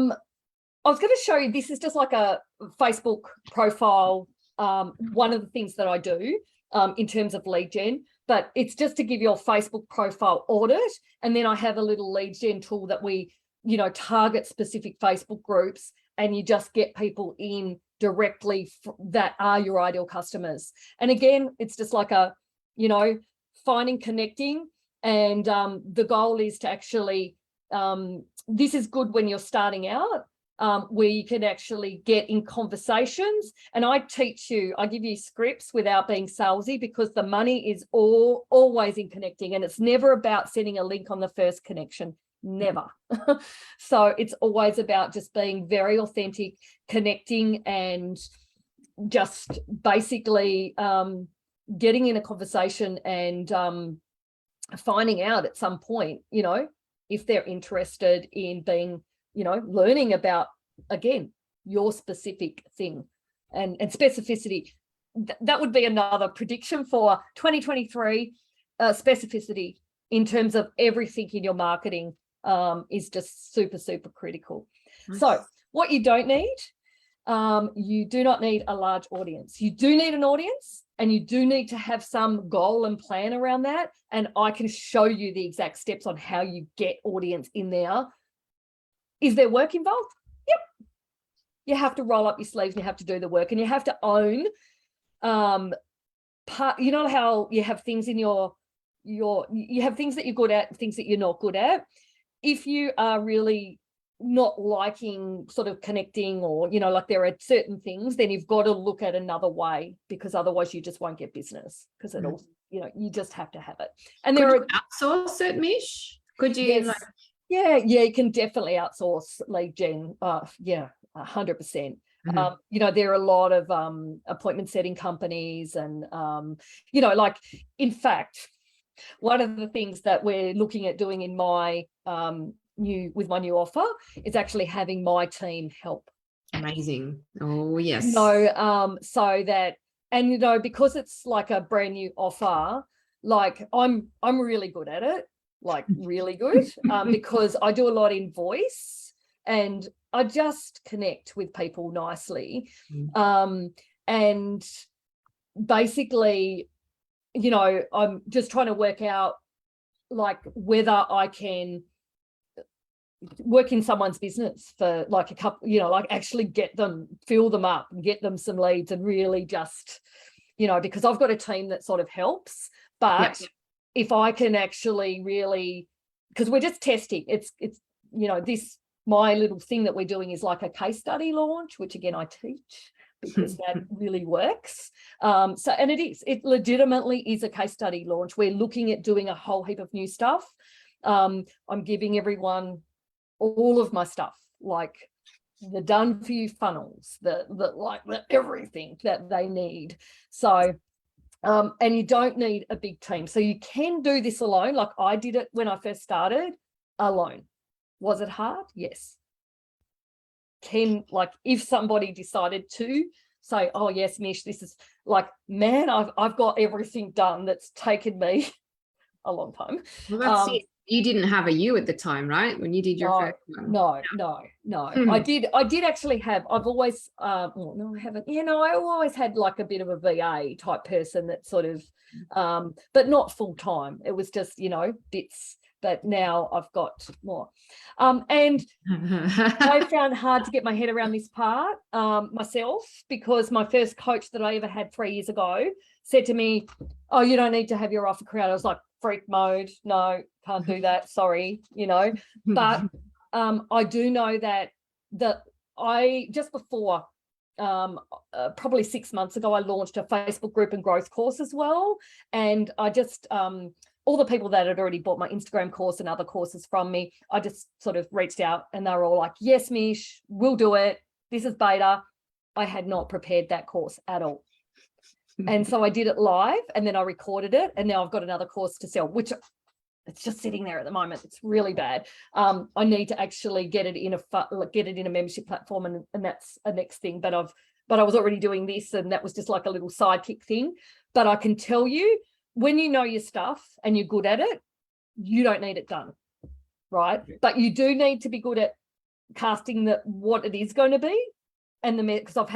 was going to show you, this is just like a Facebook profile, one of the things that I do in terms of lead gen, but it's just to give your Facebook profile audit. And then I have a little lead gen tool that we, you know, target specific Facebook groups, and you just get people in directly that are your ideal customers. And again, it's just like a, you know, finding, connecting, and the goal is to actually, this is good when you're starting out, where you can actually get in conversations. And I teach you, I give you scripts without being salesy, because the money is always in connecting, and it's never about sending a link on the first connection, never. So it's always about just being very authentic, connecting, and just basically getting in a conversation and finding out at some point, you know, if they're interested in being, you know, learning about, again, your specific thing and specificity. That would be another prediction for 2023. Specificity in terms of everything in your marketing is just super critical. Nice. So what you don't need, you do not need a large audience. You do need an audience, and you do need to have some goal and plan around that. And I can show you the exact steps on how you get audience in there. Is there work involved? Yep. You have to roll up your sleeves, and you have to do the work, and you have to own part. You know how you have things in you have things that you're good at, things that you're not good at. If you are really not liking sort of connecting, or, you know, like there are certain things, then you've got to look at another way, because otherwise you just won't get business, because it all, you know, you just have to have it. And could there you outsource it, Mish? Could you? Yes. Like... Yeah, you can definitely outsource lead gen. Yeah, 100%. There are a lot of appointment setting companies and, like, in fact, one of the things that we're looking at doing in my new offer is actually having my team help. Amazing. Oh, yes. So that, and, because it's like a brand new offer, like I'm really good at it, like really good, because I do a lot in voice and I just connect with people nicely. And basically, I'm just trying to work out like whether I can work in someone's business for like a couple, like actually fill them up and get them some leads and really just, because I've got a team that sort of helps, but if I can actually really, because we're just testing, it's this, my little thing that we're doing is like a case study launch, which again I teach because that really works. And it legitimately is a case study launch. We're looking at doing a whole heap of new stuff. I'm giving everyone all of my stuff, like the done for you funnels, the everything that they need. So, and you don't need a big team. So you can do this alone. Like I did it when I first started alone. Was it hard? Yes. If somebody decided to say, oh yes, Mish, this is like, man, I've got everything done. That's taken me a long time. Well, that's it. You didn't have a you at the time, right? When you did your first one. No. I did actually have, I've always, no, I haven't. I always had like a bit of a VA type person that sort of, but not full time. It was just, bits. But now I've got more. And I found hard to get my head around this part myself, because my first coach that I ever had 3 years ago said to me, oh, you don't need to have your offer created. I was like, freak mode. No, can't do that. Sorry, But I do know that I just before probably 6 months ago, I launched a Facebook group and growth course as well. And I just all the people that had already bought my Instagram course and other courses from me, I just sort of reached out and they were all like, yes, Mish, we'll do it. This is beta. I had not prepared that course at all. And so I did it live and then I recorded it. And now I've got another course to sell, which it's just sitting there at the moment. It's really bad. I need to actually get it in a membership platform, and that's a next thing. But I was already doing this, and that was just like a little sidekick thing. But I can tell you, when you know your stuff and you're good at it, you don't need it done, right? But you do need to be good at casting what it is going to be, and because I've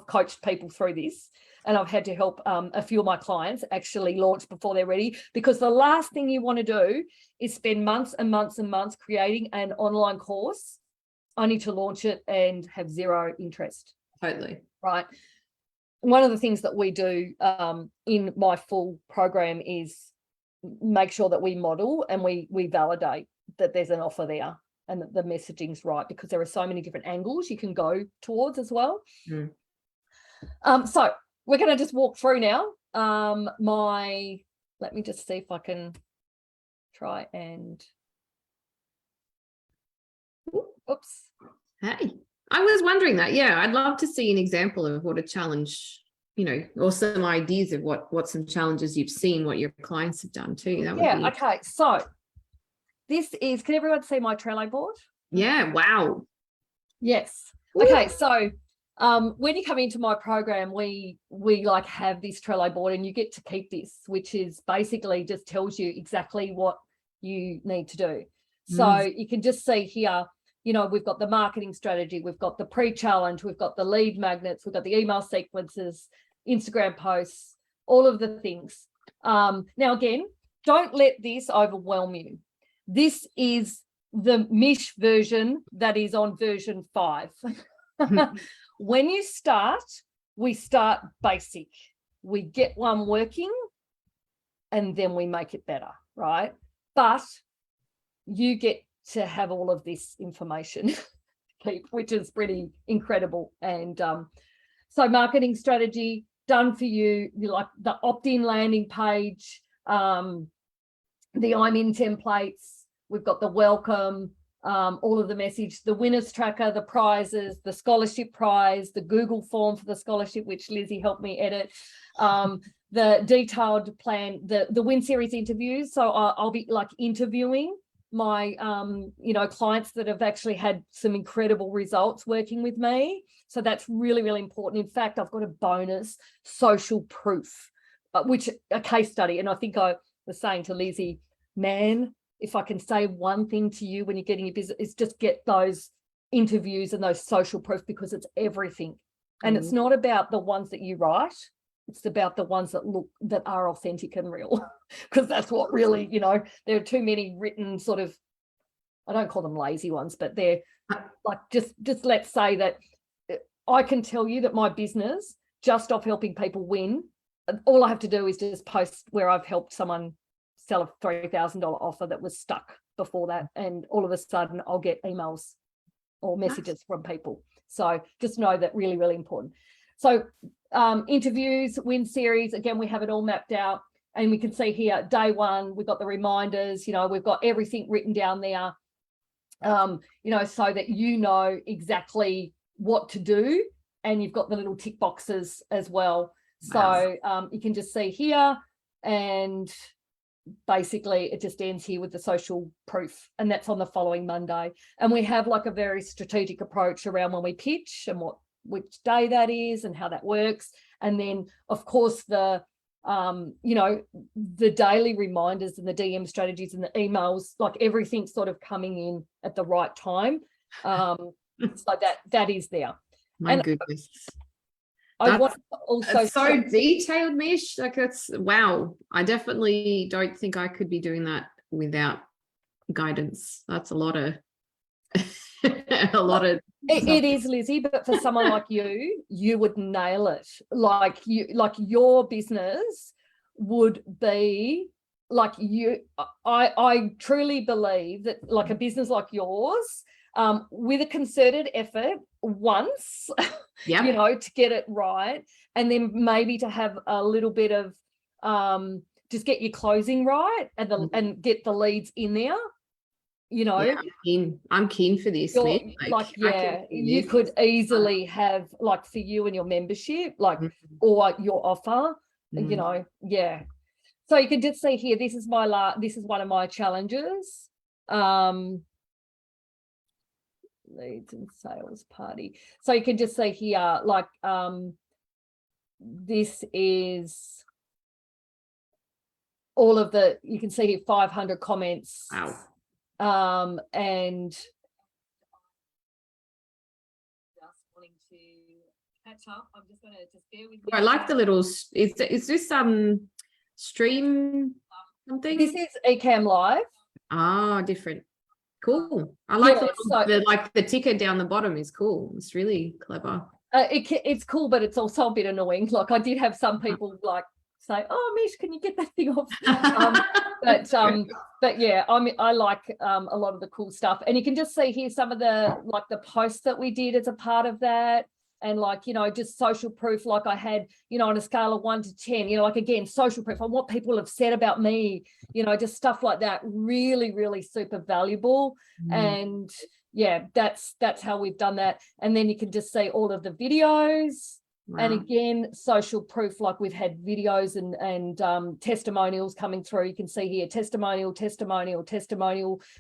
coached people through this, and I've had to help a few of my clients actually launch before they're ready, because the last thing you want to do is spend months and months and months creating an online course only to launch it and have zero interest. Totally. Right. One of the things that we do in my full program is make sure that we model and we validate that there's an offer there and that the messaging's right, because there are so many different angles you can go towards as well. So we're going to just walk through now. Let me just see if I can try and, oops. Hey, I was wondering that. Yeah, I'd love to see an example of what a challenge, or some ideas of what some challenges you've seen, what your clients have done too. Okay. So this is, can everyone see my Trello board? Yeah. Wow. Yes. Woo. Okay. So when you come into my program, we like have this Trello board, and you get to keep this, which is basically just tells you exactly what you need to do. So you can just see here, we've got the marketing strategy, we've got the pre-challenge, we've got the lead magnets, we've got the email sequences, Instagram posts, all of the things. Now, again, don't let this overwhelm you. This is the Mish version that is on version 5. When you start, we start basic. We get one working and then we make it better, right? But you get to have all of this information, which is pretty incredible. And so marketing strategy done for you, like the opt-in landing page, the I'm in templates, we've got the welcome, all of the message, the winners tracker, the prizes, the scholarship prize, the Google form for the scholarship, which Lizzie helped me edit, the detailed plan, the win series interviews. So I'll be like interviewing my clients that have actually had some incredible results working with me. So that's really, really important. In fact, I've got a bonus social proof, which a case study. And I think I was saying to Lizzie, man, if I can say one thing to you when you're getting your business, is just get those interviews and those social proofs, because it's everything. And it's not about the ones that you write. It's about the ones that are authentic and real, because that's what really, there are too many written sort of, I don't call them lazy ones, but they're like, just let's say that I can tell you that my business, just off helping people win, all I have to do is just post where I've helped someone sell a $3,000 offer that was stuck before that. And all of a sudden I'll get emails or messages from people. So just know that, really, really important. So interviews, win series, again, we have it all mapped out, and we can see here, day one, we've got the reminders, we've got everything written down there, so that you know exactly what to do, and you've got the little tick boxes as well. Wow. So you can just see here, and basically it just ends here with the social proof, and that's on the following Monday. And we have like a very strategic approach around when we pitch and which day that is and how that works. And then of course the daily reminders and the DM strategies and the emails, like everything's sort of coming in at the right time. So that is there. My goodness. I want to also so detailed, Mish. Like, that's wow. I definitely don't think I could be doing that without guidance. That's a lot of it is, Lizzie, but for someone like you would nail it. Like your business would be like you. I truly believe that like a business like yours, with a concerted effort once, to get it right, and then maybe to have a little bit of just get your closing right and get the leads in there. I'm keen for this. You could easily have, like, for you and your membership, like, or your offer, So you can just see here, this is one of my challenges. Leads and sales party. So you can just see here, like, this is all of you can see here 500 comments. Wow. And just wanting to catch up. I'm just going to bear with me. I like the little, is this stream something? This is Ecamm Live. Ah, different. Cool. I like the ticker down the bottom is cool. It's really clever. It's cool, but it's also a bit annoying. Like, I did have some people like say, "Oh, Mish, can you get that thing off?" But yeah, I like a lot of the cool stuff, and you can just see here some of the posts that we did as a part of that, and just social proof. Like I had, on a scale of 1 to 10, again, social proof on what people have said about me, just stuff like that. Really, really super valuable. And yeah, that's how we've done that. And then you can just see all of the videos. Wow. And again, social proof, like we've had videos and testimonials coming through. You can see here, testimonial.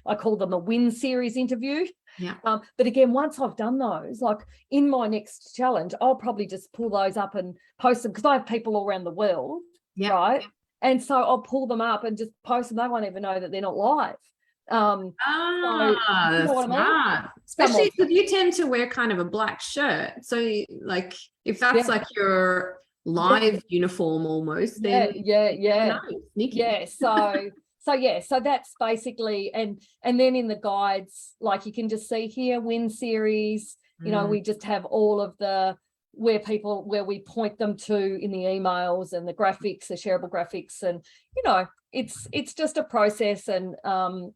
I call them a win series interview. Yeah. But again, once I've done those, like in my next challenge, I'll probably just pull those up and post them, because I have people all around the world, right? And so I'll pull them up and just post them. They won't even know that they're not live. That's smart. Especially because you tend to wear kind of a black shirt. So like if that's like your live uniform almost, then sneaky. So that's basically, and then in the guides, like you can just see here, win series, we just have all of the where we point them to in the emails and the graphics, the shareable graphics, and it's just a process, and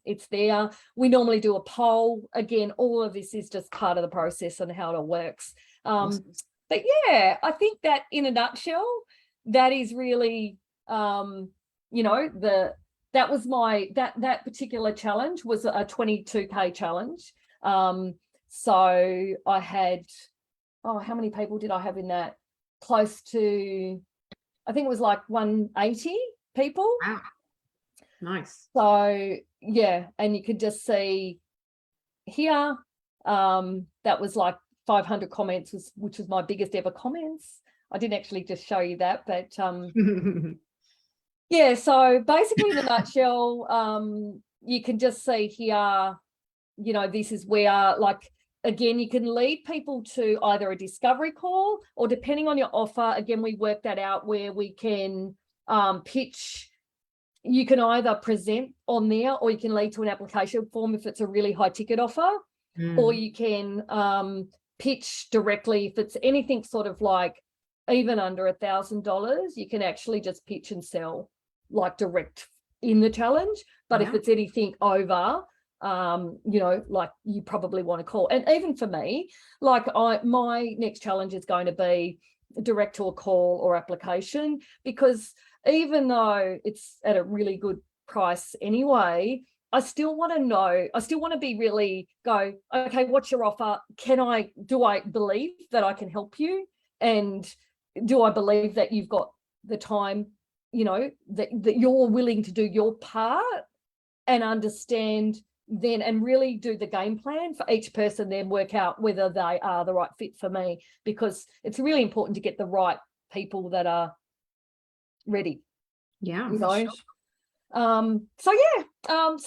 it's there. We normally do a poll. Again, all of this is just part of the process and how it all works. But yeah, I think that in a nutshell, that is really the that was that particular challenge was a 22K challenge. So I had, how many people did I have in that? Close to, I think it was like 180 people. Wow. Nice. So yeah, and you could just see here, that was like 500 comments, which was my biggest ever comments. I didn't actually just show you that, but yeah, so basically in a nutshell, you can just see here, you know, this is where, like, again, you can lead people to either a discovery call, or depending on your offer, again, we work that out where we can pitch. You can either present on there, or you can lead to an application form if it's a really high ticket offer, or you can pitch directly if it's anything sort of like even under $1,000. You can actually just pitch and sell like direct in the challenge. But if it's anything over, you know, like you probably want to call. And even for me, like my next challenge is going to be direct to a call or application, because even though it's at a really good price anyway, I still want to know, I still want to be really go, okay, what's your offer? Do I believe that I can help you? And do I believe that you've got the time, you know, that you're willing to do your part and understand then, and really do the game plan for each person, then work out whether they are the right fit for me, because it's really important to get the right people that are ready. Yeah, you know. sure. So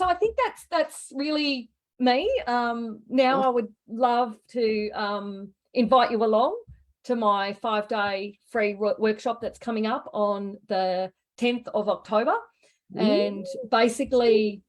I think that's really me. Now I would love to invite you along to my 5-day free workshop that's coming up on the 10th of October. And basically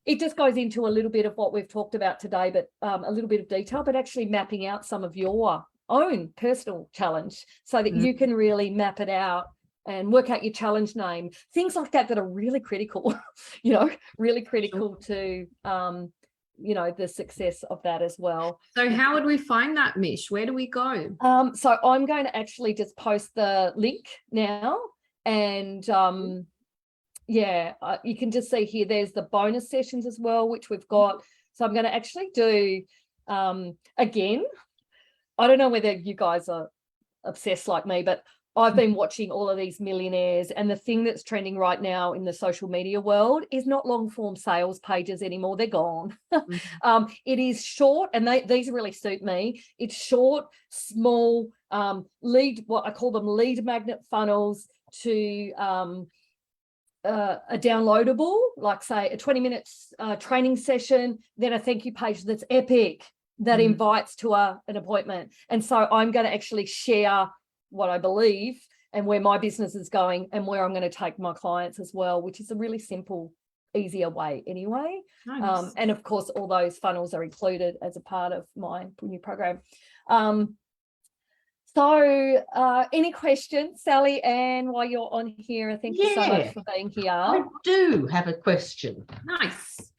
it just goes into a little bit of what we've talked about today, but a little bit of detail, but actually mapping out some of your own personal challenge so that you can really map it out and work out your challenge name, things like that are really critical, you know, really critical to, you know, the success of that as well. So how would we find that, Mish? Where do we go? So I'm going to actually just post the link now, and you can just see here, there's the bonus sessions as well, which we've got. So I'm going to actually do, again, I don't know whether you guys are obsessed like me, but I've been watching all of these millionaires, and the thing that's trending right now in the social media world is not long form sales pages anymore. They're gone. It is short, and these really suit me. It's short, small, what I call them lead magnet funnels to a downloadable, like say a 20 minutes training session, then a thank you page that's epic, that invites to an appointment. And so I'm going to actually share what I believe and where my business is going and where I'm going to take my clients as well, which is a really simple, easier way anyway. Nice. And of course, all those funnels are included as a part of my new program. So any questions, Sally Ann, while you're on here? Thank you so much for being here. I do have a question. Nice.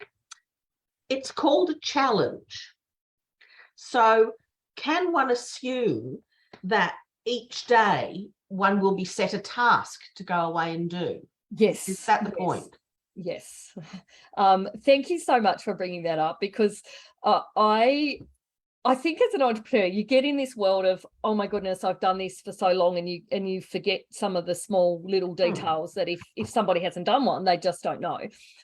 It's called a challenge. So can one assume that each day one will be set a task to go away and do? Yes. Is that the point? Yes. Thank you so much for bringing that up, because I think as an entrepreneur, you get in this world of, oh my goodness, I've done this for so long, and you forget some of the small little details that if somebody hasn't done one, they just don't know.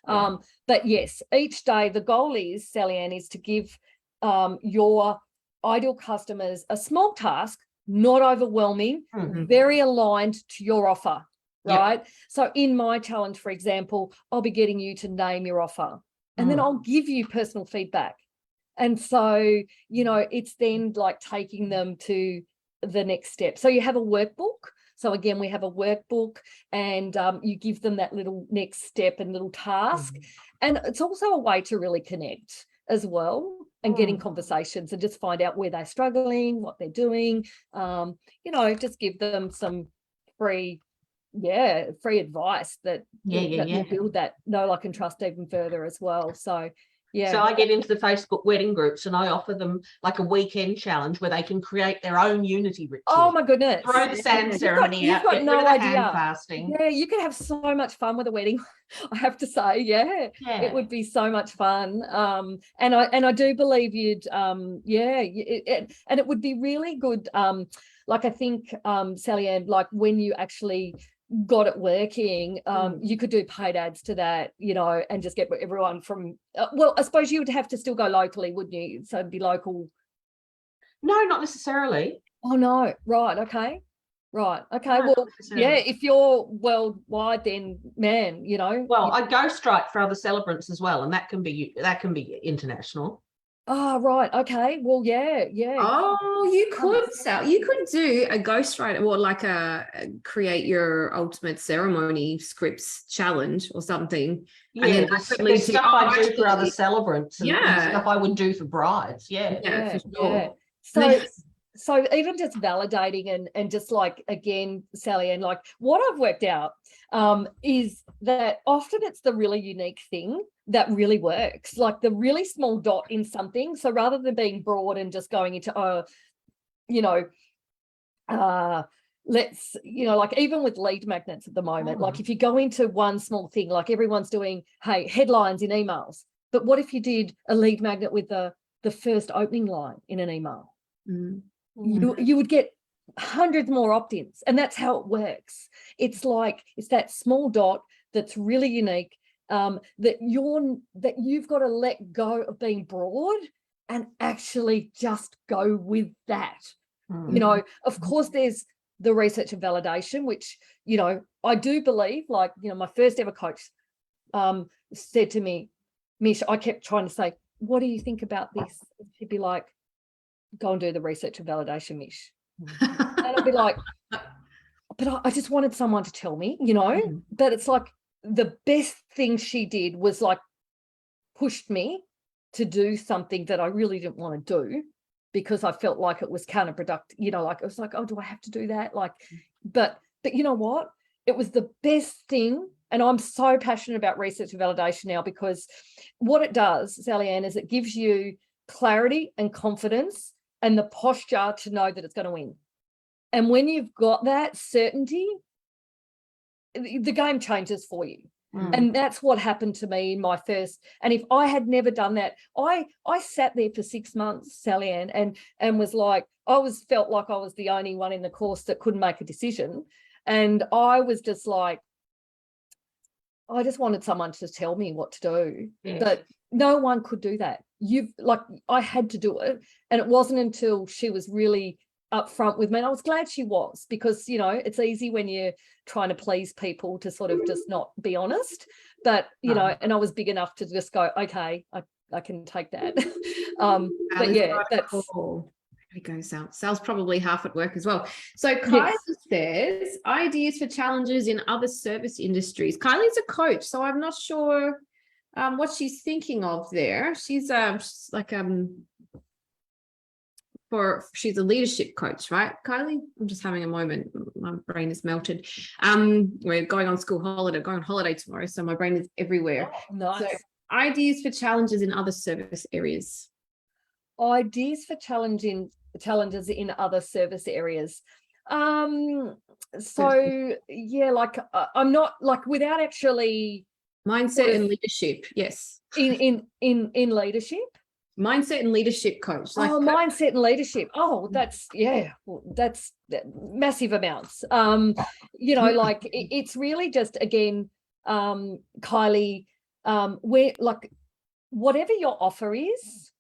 But yes, each day the goal is, Sally Ann, is to give your ideal customers a small task, not overwhelming, very aligned to your offer, right? So in my challenge, for example, I'll be getting you to name your offer, and then I'll give you personal feedback. And so, you know, it's then like taking them to the next step. So you have a workbook. So again, we have a workbook, and you give them that little next step and little task. And it's also a way to really connect as well, and getting conversations and just find out where they're struggling, what they're doing. You know, just give them some free advice that will build that know, like, and trust even further as well. So Yeah. So I get into the Facebook wedding groups and I offer them like a weekend challenge where they can create their own unity ritual. Oh my goodness. Throw the sand ceremony out, get rid of the hand fasting. Yeah, you could have so much fun with a wedding. I have to say, it would be so much fun. And I do believe you'd and it would be really good. Like I think Sally Ann, like when you actually got it working, you could do paid ads to that, you know, and just get everyone from well, I suppose you would have to still go locally, wouldn't you? So it'd be local. No, not necessarily. Oh no, right, okay. Right, okay. No, well, yeah, if you're worldwide, then man, you know. Well, I ghostwrite for other celebrants as well, and that can be international. Oh, right. Okay. Well, yeah. Oh, you could do a ghostwriter or like create your ultimate ceremony scripts challenge or something. Yeah, and then there's stuff I do for other celebrants and stuff I would do for brides. Yeah, for sure. So even just validating and just like, again, Sally, and like what I've worked out is that often it's the really unique thing that really works, like the really small dot in something. So rather than being broad and just going into, let's, you know, like even with lead magnets at the moment, like if you go into one small thing, like everyone's doing, hey, headlines in emails, but what if you did a lead magnet with the first opening line in an email? You would get hundreds more opt-ins, and that's how it works. It's like it's that small dot that's really unique, that you've got to let go of being broad and actually just go with that. You know, of course there's the research and validation, which, you know, I do believe, like, you know, my first ever coach said to me, Mish, I kept trying to say, what do you think about this? She'd be like, go and do the research and validation, Mish. And I'd be like, but I just wanted someone to tell me, you know. But it's like the best thing she did was like pushed me to do something that I really didn't want to do because I felt like it was counterproductive, you know, like it was like, oh, do I have to do that? Like, but you know what? It was the best thing. And I'm so passionate about research and validation now because what it does, Sally Ann, is it gives you clarity and confidence and the posture to know that it's going to win. And when you've got that certainty, the game changes for you. And that's what happened to me in my first. And if I had never done that, I sat there for 6 months, Sally Ann, and was like, felt like I was the only one in the course that couldn't make a decision. And I was just like, I just wanted someone to tell me what to do. Yes. But no one could do that. I had to do it. And it wasn't until she was really upfront with me. And I was glad she was, because, you know, it's easy when you're trying to please people to sort of just not be honest. But, you know, and I was big enough to just go, okay, I can take that. But yeah, that's cool. There we go, Sal. Sal's probably half at work as well. So Kylie says, ideas for challenges in other service industries. Kylie's a coach, so I'm not sure what she's thinking of there. She's like she's a leadership coach, right, Kylie? I'm just having a moment. My brain is melted. We're going on holiday tomorrow, so my brain is everywhere. Oh, nice. So, ideas for challenges in other service areas. Ideas for challenges in other service areas. So yeah, like I'm not like without actually mindset and leadership. Yes. In leadership. Mindset and leadership coach. Like mindset and leadership. Oh, that's massive amounts. You know, like it's really just, again, Kylie, where, like, whatever your offer is,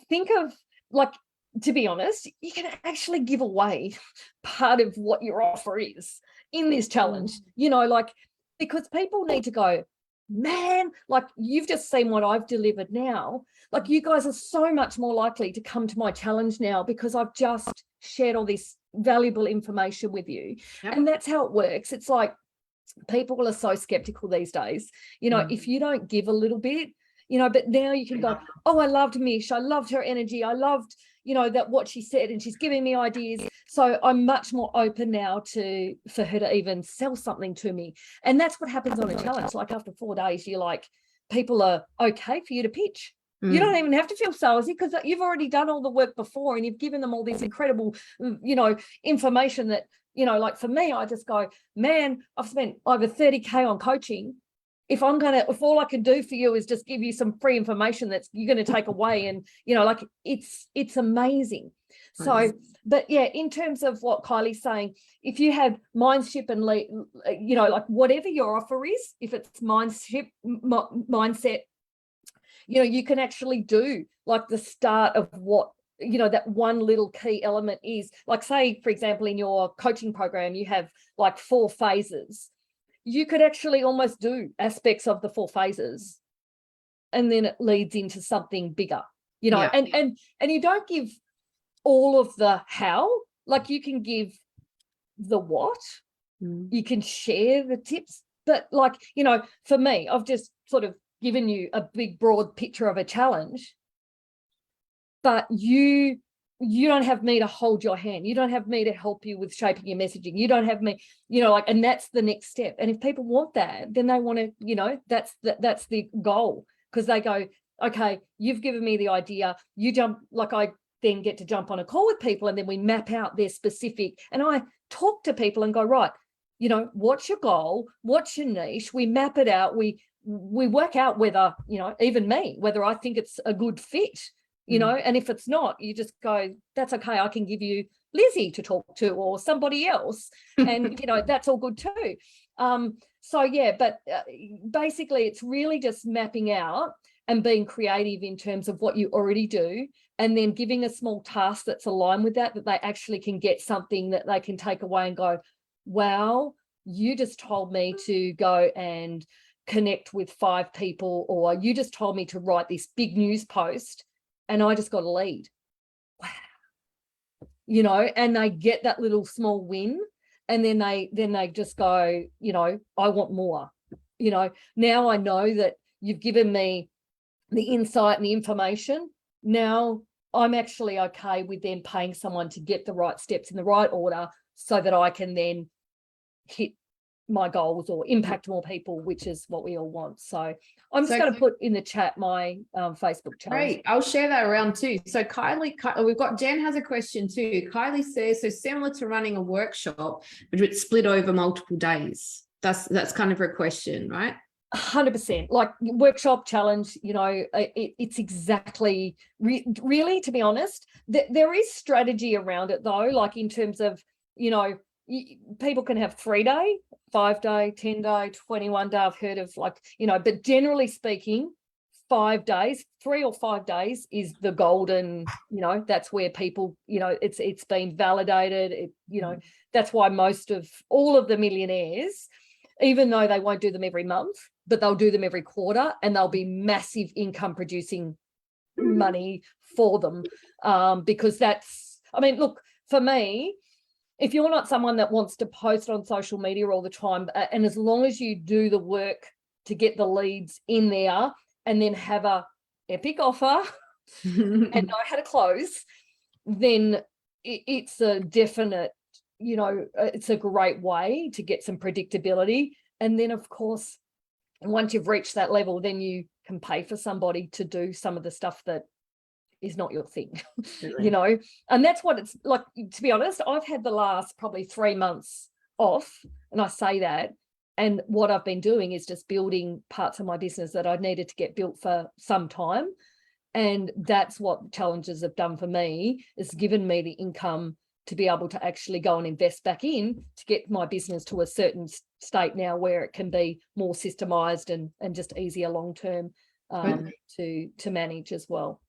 think of, like, to be honest, you can actually give away part of what your offer is in this challenge, you know, like, because people need to go, man, like, you've just seen what I've delivered now. Like, you guys are so much more likely to come to my challenge now because I've just shared all this valuable information with you. Yep. And that's how it works. It's like people are so skeptical these days, you know, if you don't give a little bit, you know, but now you can go, oh, I loved Mish. I loved her energy. I loved, you know, that what she said, and she's giving me ideas. So I'm much more open now for her to even sell something to me. And that's what happens on a challenge. Like after 4 days, you're like, people are okay for you to pitch. You don't even have to feel salesy because you've already done all the work before and you've given them all this incredible, information that, like for me, I just go, man, I've spent over 30K on coaching. If all I can do for you is just give you some free information that's you're going to take away, and like it's amazing. So, but yeah, in terms of what Kylie's saying, if you have mindship and like whatever your offer is, if it's mindset, you can actually do like the start of what that one little key element is. Like, say, for example, in your coaching program, you have like 4 phases. You could actually almost do aspects of the 4 phases, and then it leads into something bigger, and you don't give all of the how. Like, you can give the what, you can share the tips, but like, for me, I've just sort of given you a big broad picture of a challenge, but you don't have me to hold your hand. You don't have me to help you with shaping your messaging. You don't have me, and that's the next step. And if people want that, then they want to, that's the goal, because they go, okay, you've given me the idea, you jump, like I then get to jump on a call with people, and then we map out their specific, and I talk to people and go, right, what's your goal? What's your niche? We map it out. We work out whether, even me, whether I think it's a good fit, and if it's not, you just go, that's okay. I can give you Lizzie to talk to or somebody else. And, that's all good too. So yeah, but basically it's really just mapping out and being creative in terms of what you already do, and then giving a small task that's aligned with that they actually can get something that they can take away and go, wow, you just told me to go and connect with 5 people, or you just told me to write this big news post and I just got a lead. Wow. And they get that little small win, and then they just go, I want more. Now I know that you've given me the insight and the information. Now I'm actually okay with then paying someone to get the right steps in the right order, so that I can then hit my goals or impact more people, which is what we all want. So I'm just going to put in the chat my Facebook challenge. Great. I'll share that around too. So Kylie, we've got Jen has a question too. Kylie says, so similar to running a workshop, but it's split over multiple days. That's kind of her question, right? 100%. Like workshop challenge, it's exactly really, to be honest, there is strategy around it though, like in terms of, people can have 3-day, 5-day, 10-day, 21-day. I've heard of but generally speaking, 5 days, 3 or 5 days is the golden, that's where people, it's been validated. That's why most of all of the millionaires, even though they won't do them every month, but they'll do them every quarter, and they'll be massive income producing money for them. Because look, for me, if you're not someone that wants to post on social media all the time, and as long as you do the work to get the leads in there and then have a epic offer and know how to close, then it's a definite, it's a great way to get some predictability. And then, of course, once you've reached that level, then you can pay for somebody to do some of the stuff that is not your thing, and that's what it's like. To be honest, I've had the last probably 3 months off, and I say that, and what I've been doing is just building parts of my business that I needed to get built for some time. And that's what challenges have done for me, is given me the income to be able to actually go and invest back in to get my business to a certain state now where it can be more systemized and just easier long-term to manage as well.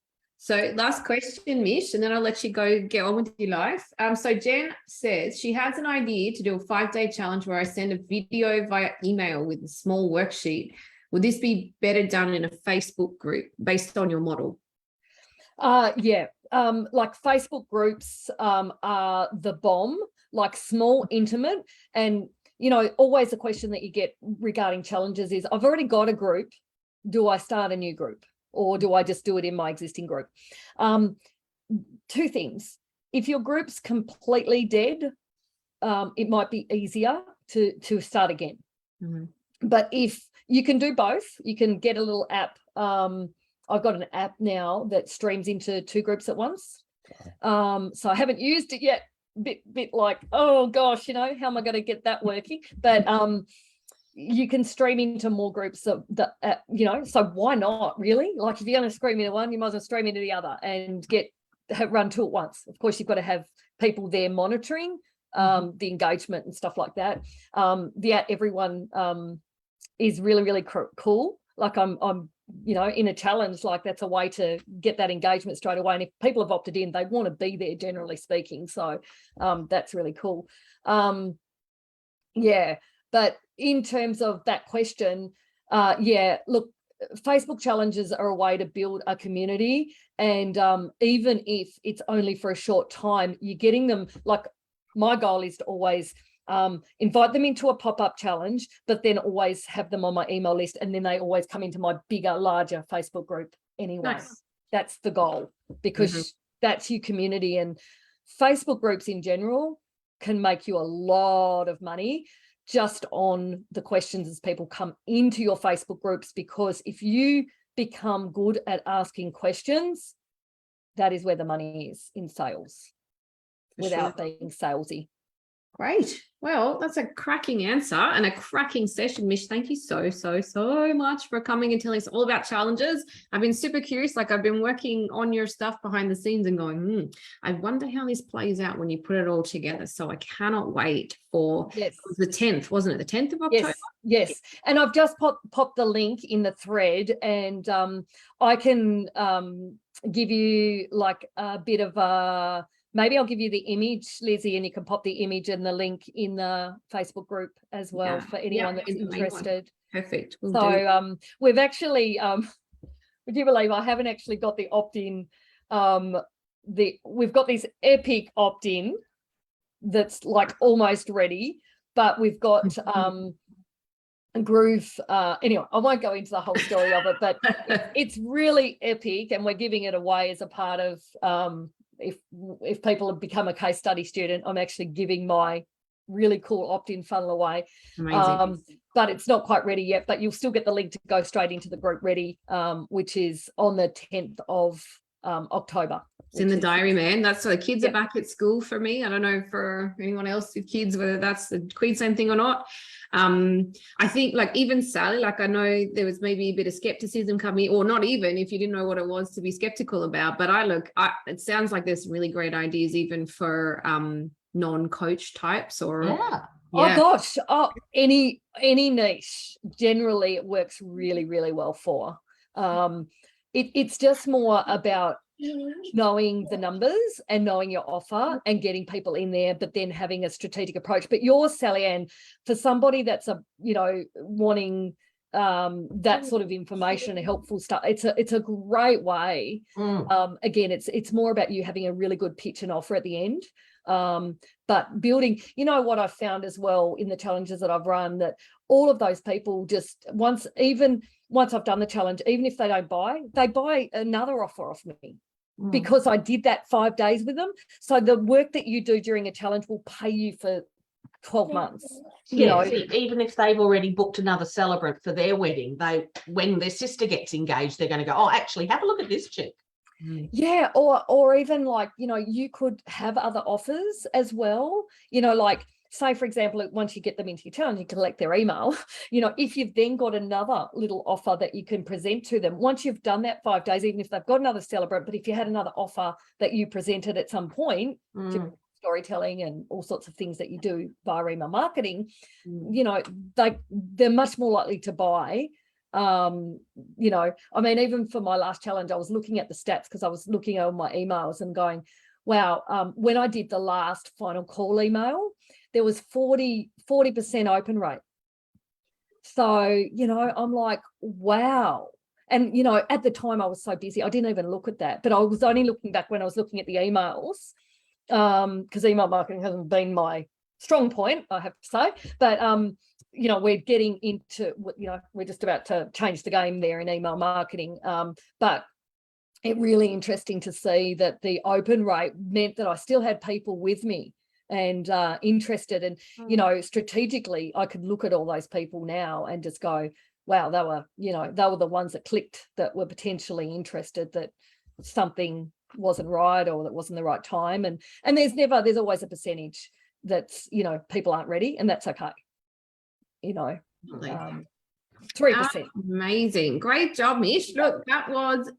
So last question, Mish, and then I'll let you go get on with your life. So Jen says she has an idea to do a 5-day challenge where I send a video via email with a small worksheet. Would this be better done in a Facebook group based on your model? Yeah. Like Facebook groups are the bomb, like small, intimate. And, always the question that you get regarding challenges is, I've already got a group. Do I start a new group? Or do I just do it in my existing group? 2 things. If your group's completely dead, it might be easier to start again. Mm-hmm. But if you can do both, you can get a little app. I've got an app now that streams into 2 groups at once. So I haven't used it yet. Bit like, oh gosh, how am I going to get that working? But you can stream into more groups so why not, really? Like, if you're going to stream into one, you might as well stream into the other and run 2 at once. Of course, you've got to have people there monitoring the engagement and stuff like that. Everyone is really, really cool. Like, I'm in a challenge, like, that's a way to get that engagement straight away. And if people have opted in, they want to be there, generally speaking. So that's really cool. But in terms of that question, look, Facebook challenges are a way to build a community. And even if it's only for a short time, you're getting them. Like, my goal is to always invite them into a pop-up challenge, but then always have them on my email list. And then they always come into my bigger, larger Facebook group anyway. Nice. That's the goal, because that's your community. And Facebook groups in general can make you a lot of money just on the questions as people come into your Facebook groups, because if you become good at asking questions, that is where the money is in sales, without being salesy. Great. Well, that's a cracking answer and a cracking session, Mish. Thank you so much for coming and telling us all about challenges. I've been super curious. Like, I've been working on your stuff behind the scenes and going, I wonder how this plays out when you put it all together. So I cannot wait for the 10th, wasn't it? The 10th of October? Yes. And I've just popped the link in the thread, and I can give you like a bit of a, maybe I'll give you the image, Lizzie, and you can pop the image and the link in the Facebook group as well for anyone that's interested. Perfect. We've actually, would you believe I haven't actually got the opt-in? We've got this epic opt-in that's like almost ready, but we've got a groove. Anyway, I won't go into the whole story of it, but it's really epic, and we're giving it away as a part of if people have become a case study student, I'm actually giving my really cool opt-in funnel away. Amazing. But it's not quite ready yet, but you'll still get the link to go straight into the group ready, which is on the 10th of October. It's in the diary, man. That's so the kids are back at school for me. I don't know for anyone else with kids, whether that's the Queensland thing or not. I think, like, even Sally, like, I know there was maybe a bit of skepticism coming, or not even if you didn't know what it was to be skeptical about, but it sounds like there's really great ideas even for non-coach types or oh gosh, any niche, generally it works really, really well for. It's just more about knowing the numbers and knowing your offer and getting people in there, but then having a strategic approach. But yours, Sally Ann, for somebody that's wanting that sort of information and helpful stuff, it's a great way. Again, it's more about you having a really good pitch and offer at the end. But building, what I've found as well in the challenges that I've run, that all of those people just once I've done the challenge, even if they don't buy, they buy another offer off me. Because I did that 5 days with them. So the work that you do during a challenge will pay you for 12 months. Even if they've already booked another celebrant for their wedding, when their sister gets engaged, they're going to go, oh, actually, have a look at this chick. Yeah, or even like, you could have other offers as well, like, say, for example, once you get them into your challenge, you collect their email, if you've then got another little offer that you can present to them, once you've done that 5 days, even if they've got another celebrant, but if you had another offer that you presented at some point, storytelling and all sorts of things that you do via email marketing, they're much more likely to buy. I mean, even for my last challenge, I was looking at the stats because I was looking at my emails and going, wow, when I did the last final call email, there was 40% open rate. So, I'm like, wow. And, at the time I was so busy, I didn't even look at that, but I was only looking back when I was looking at the emails, because email marketing hasn't been my strong point, I have to say. But, we're getting into, we're just about to change the game there in email marketing. But it's really interesting to see that the open rate meant that I still had people with me and interested. And, strategically, I could look at all those people now and just go, wow, they were, they were the ones that clicked, that were potentially interested, that something wasn't right or that wasn't the right time. And there's always a percentage that's, people aren't ready, and that's okay. 3%. Amazing. Great job, Mish. Look, that was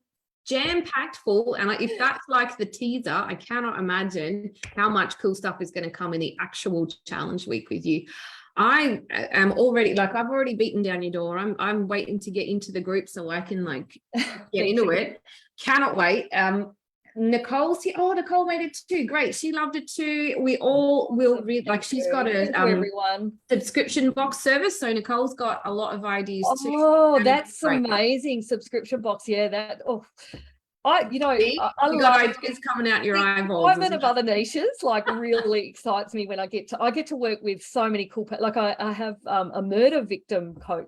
jam-packed full, and if that's like the teaser, I cannot imagine how much cool stuff is going to come in the actual challenge week with you. I am already, like, I've already beaten down your door. I'm waiting to get into the group so I can get into it. Cannot wait. Nicole's here. Oh, Nicole made it too. Great. She loved it too. We all will read, she's got a everyone subscription box service. So Nicole's got a lot of ideas too. Oh, that's amazing. Subscription box. Yeah, that. Oh, I got ideas coming out your eyeballs. The employment of other niches really excites me when I get to work with so many cool. I have a murder victim coach.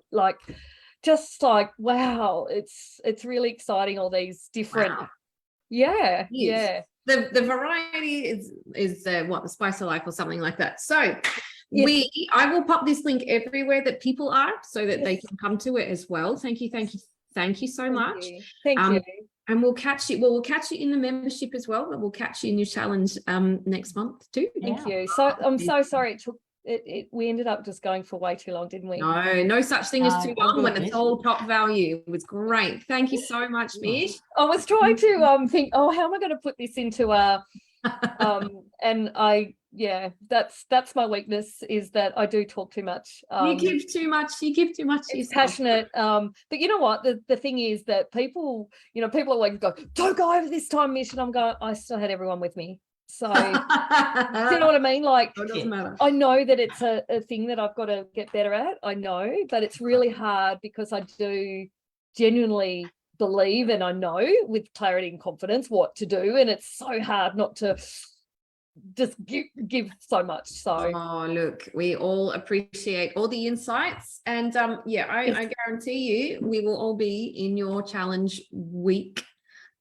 Wow, it's really exciting. All these different. Wow. Yeah. The variety is what, the spice of life or something like that. So I will pop this link everywhere that people are, so that they can come to it as well. Thank you so much. Thank you. And we'll catch you. Well, we'll catch you in the membership as well, but we'll catch you in your challenge next month too. Thank you. So I'm so sorry we ended up just going for way too long, didn't we? No such thing as too long when it's all top value. It was great. Thank you so much, Mish. I was trying to think, how am I going to put this into and that's my weakness, is that I do talk too much. You give too much. It's passionate. But you know what? The thing is that people always go, don't go over this time, Mish. And I'm going, I still had everyone with me. So do you know what I mean? It doesn't matter. I know that it's a thing that I've got to get better at. I know, but it's really hard, because I do genuinely believe, and I know with clarity and confidence what to do, and it's so hard not to just give so much. So look, we all appreciate all the insights, and I guarantee you we will all be in your challenge week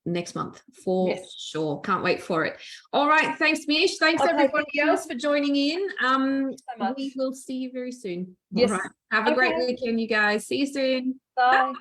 next month for sure. Can't wait for it. All right, thanks, Mish. Thanks everybody else for joining in. So much. We will see you very soon. Yes. All right, have a great weekend, you guys. See you soon. Bye.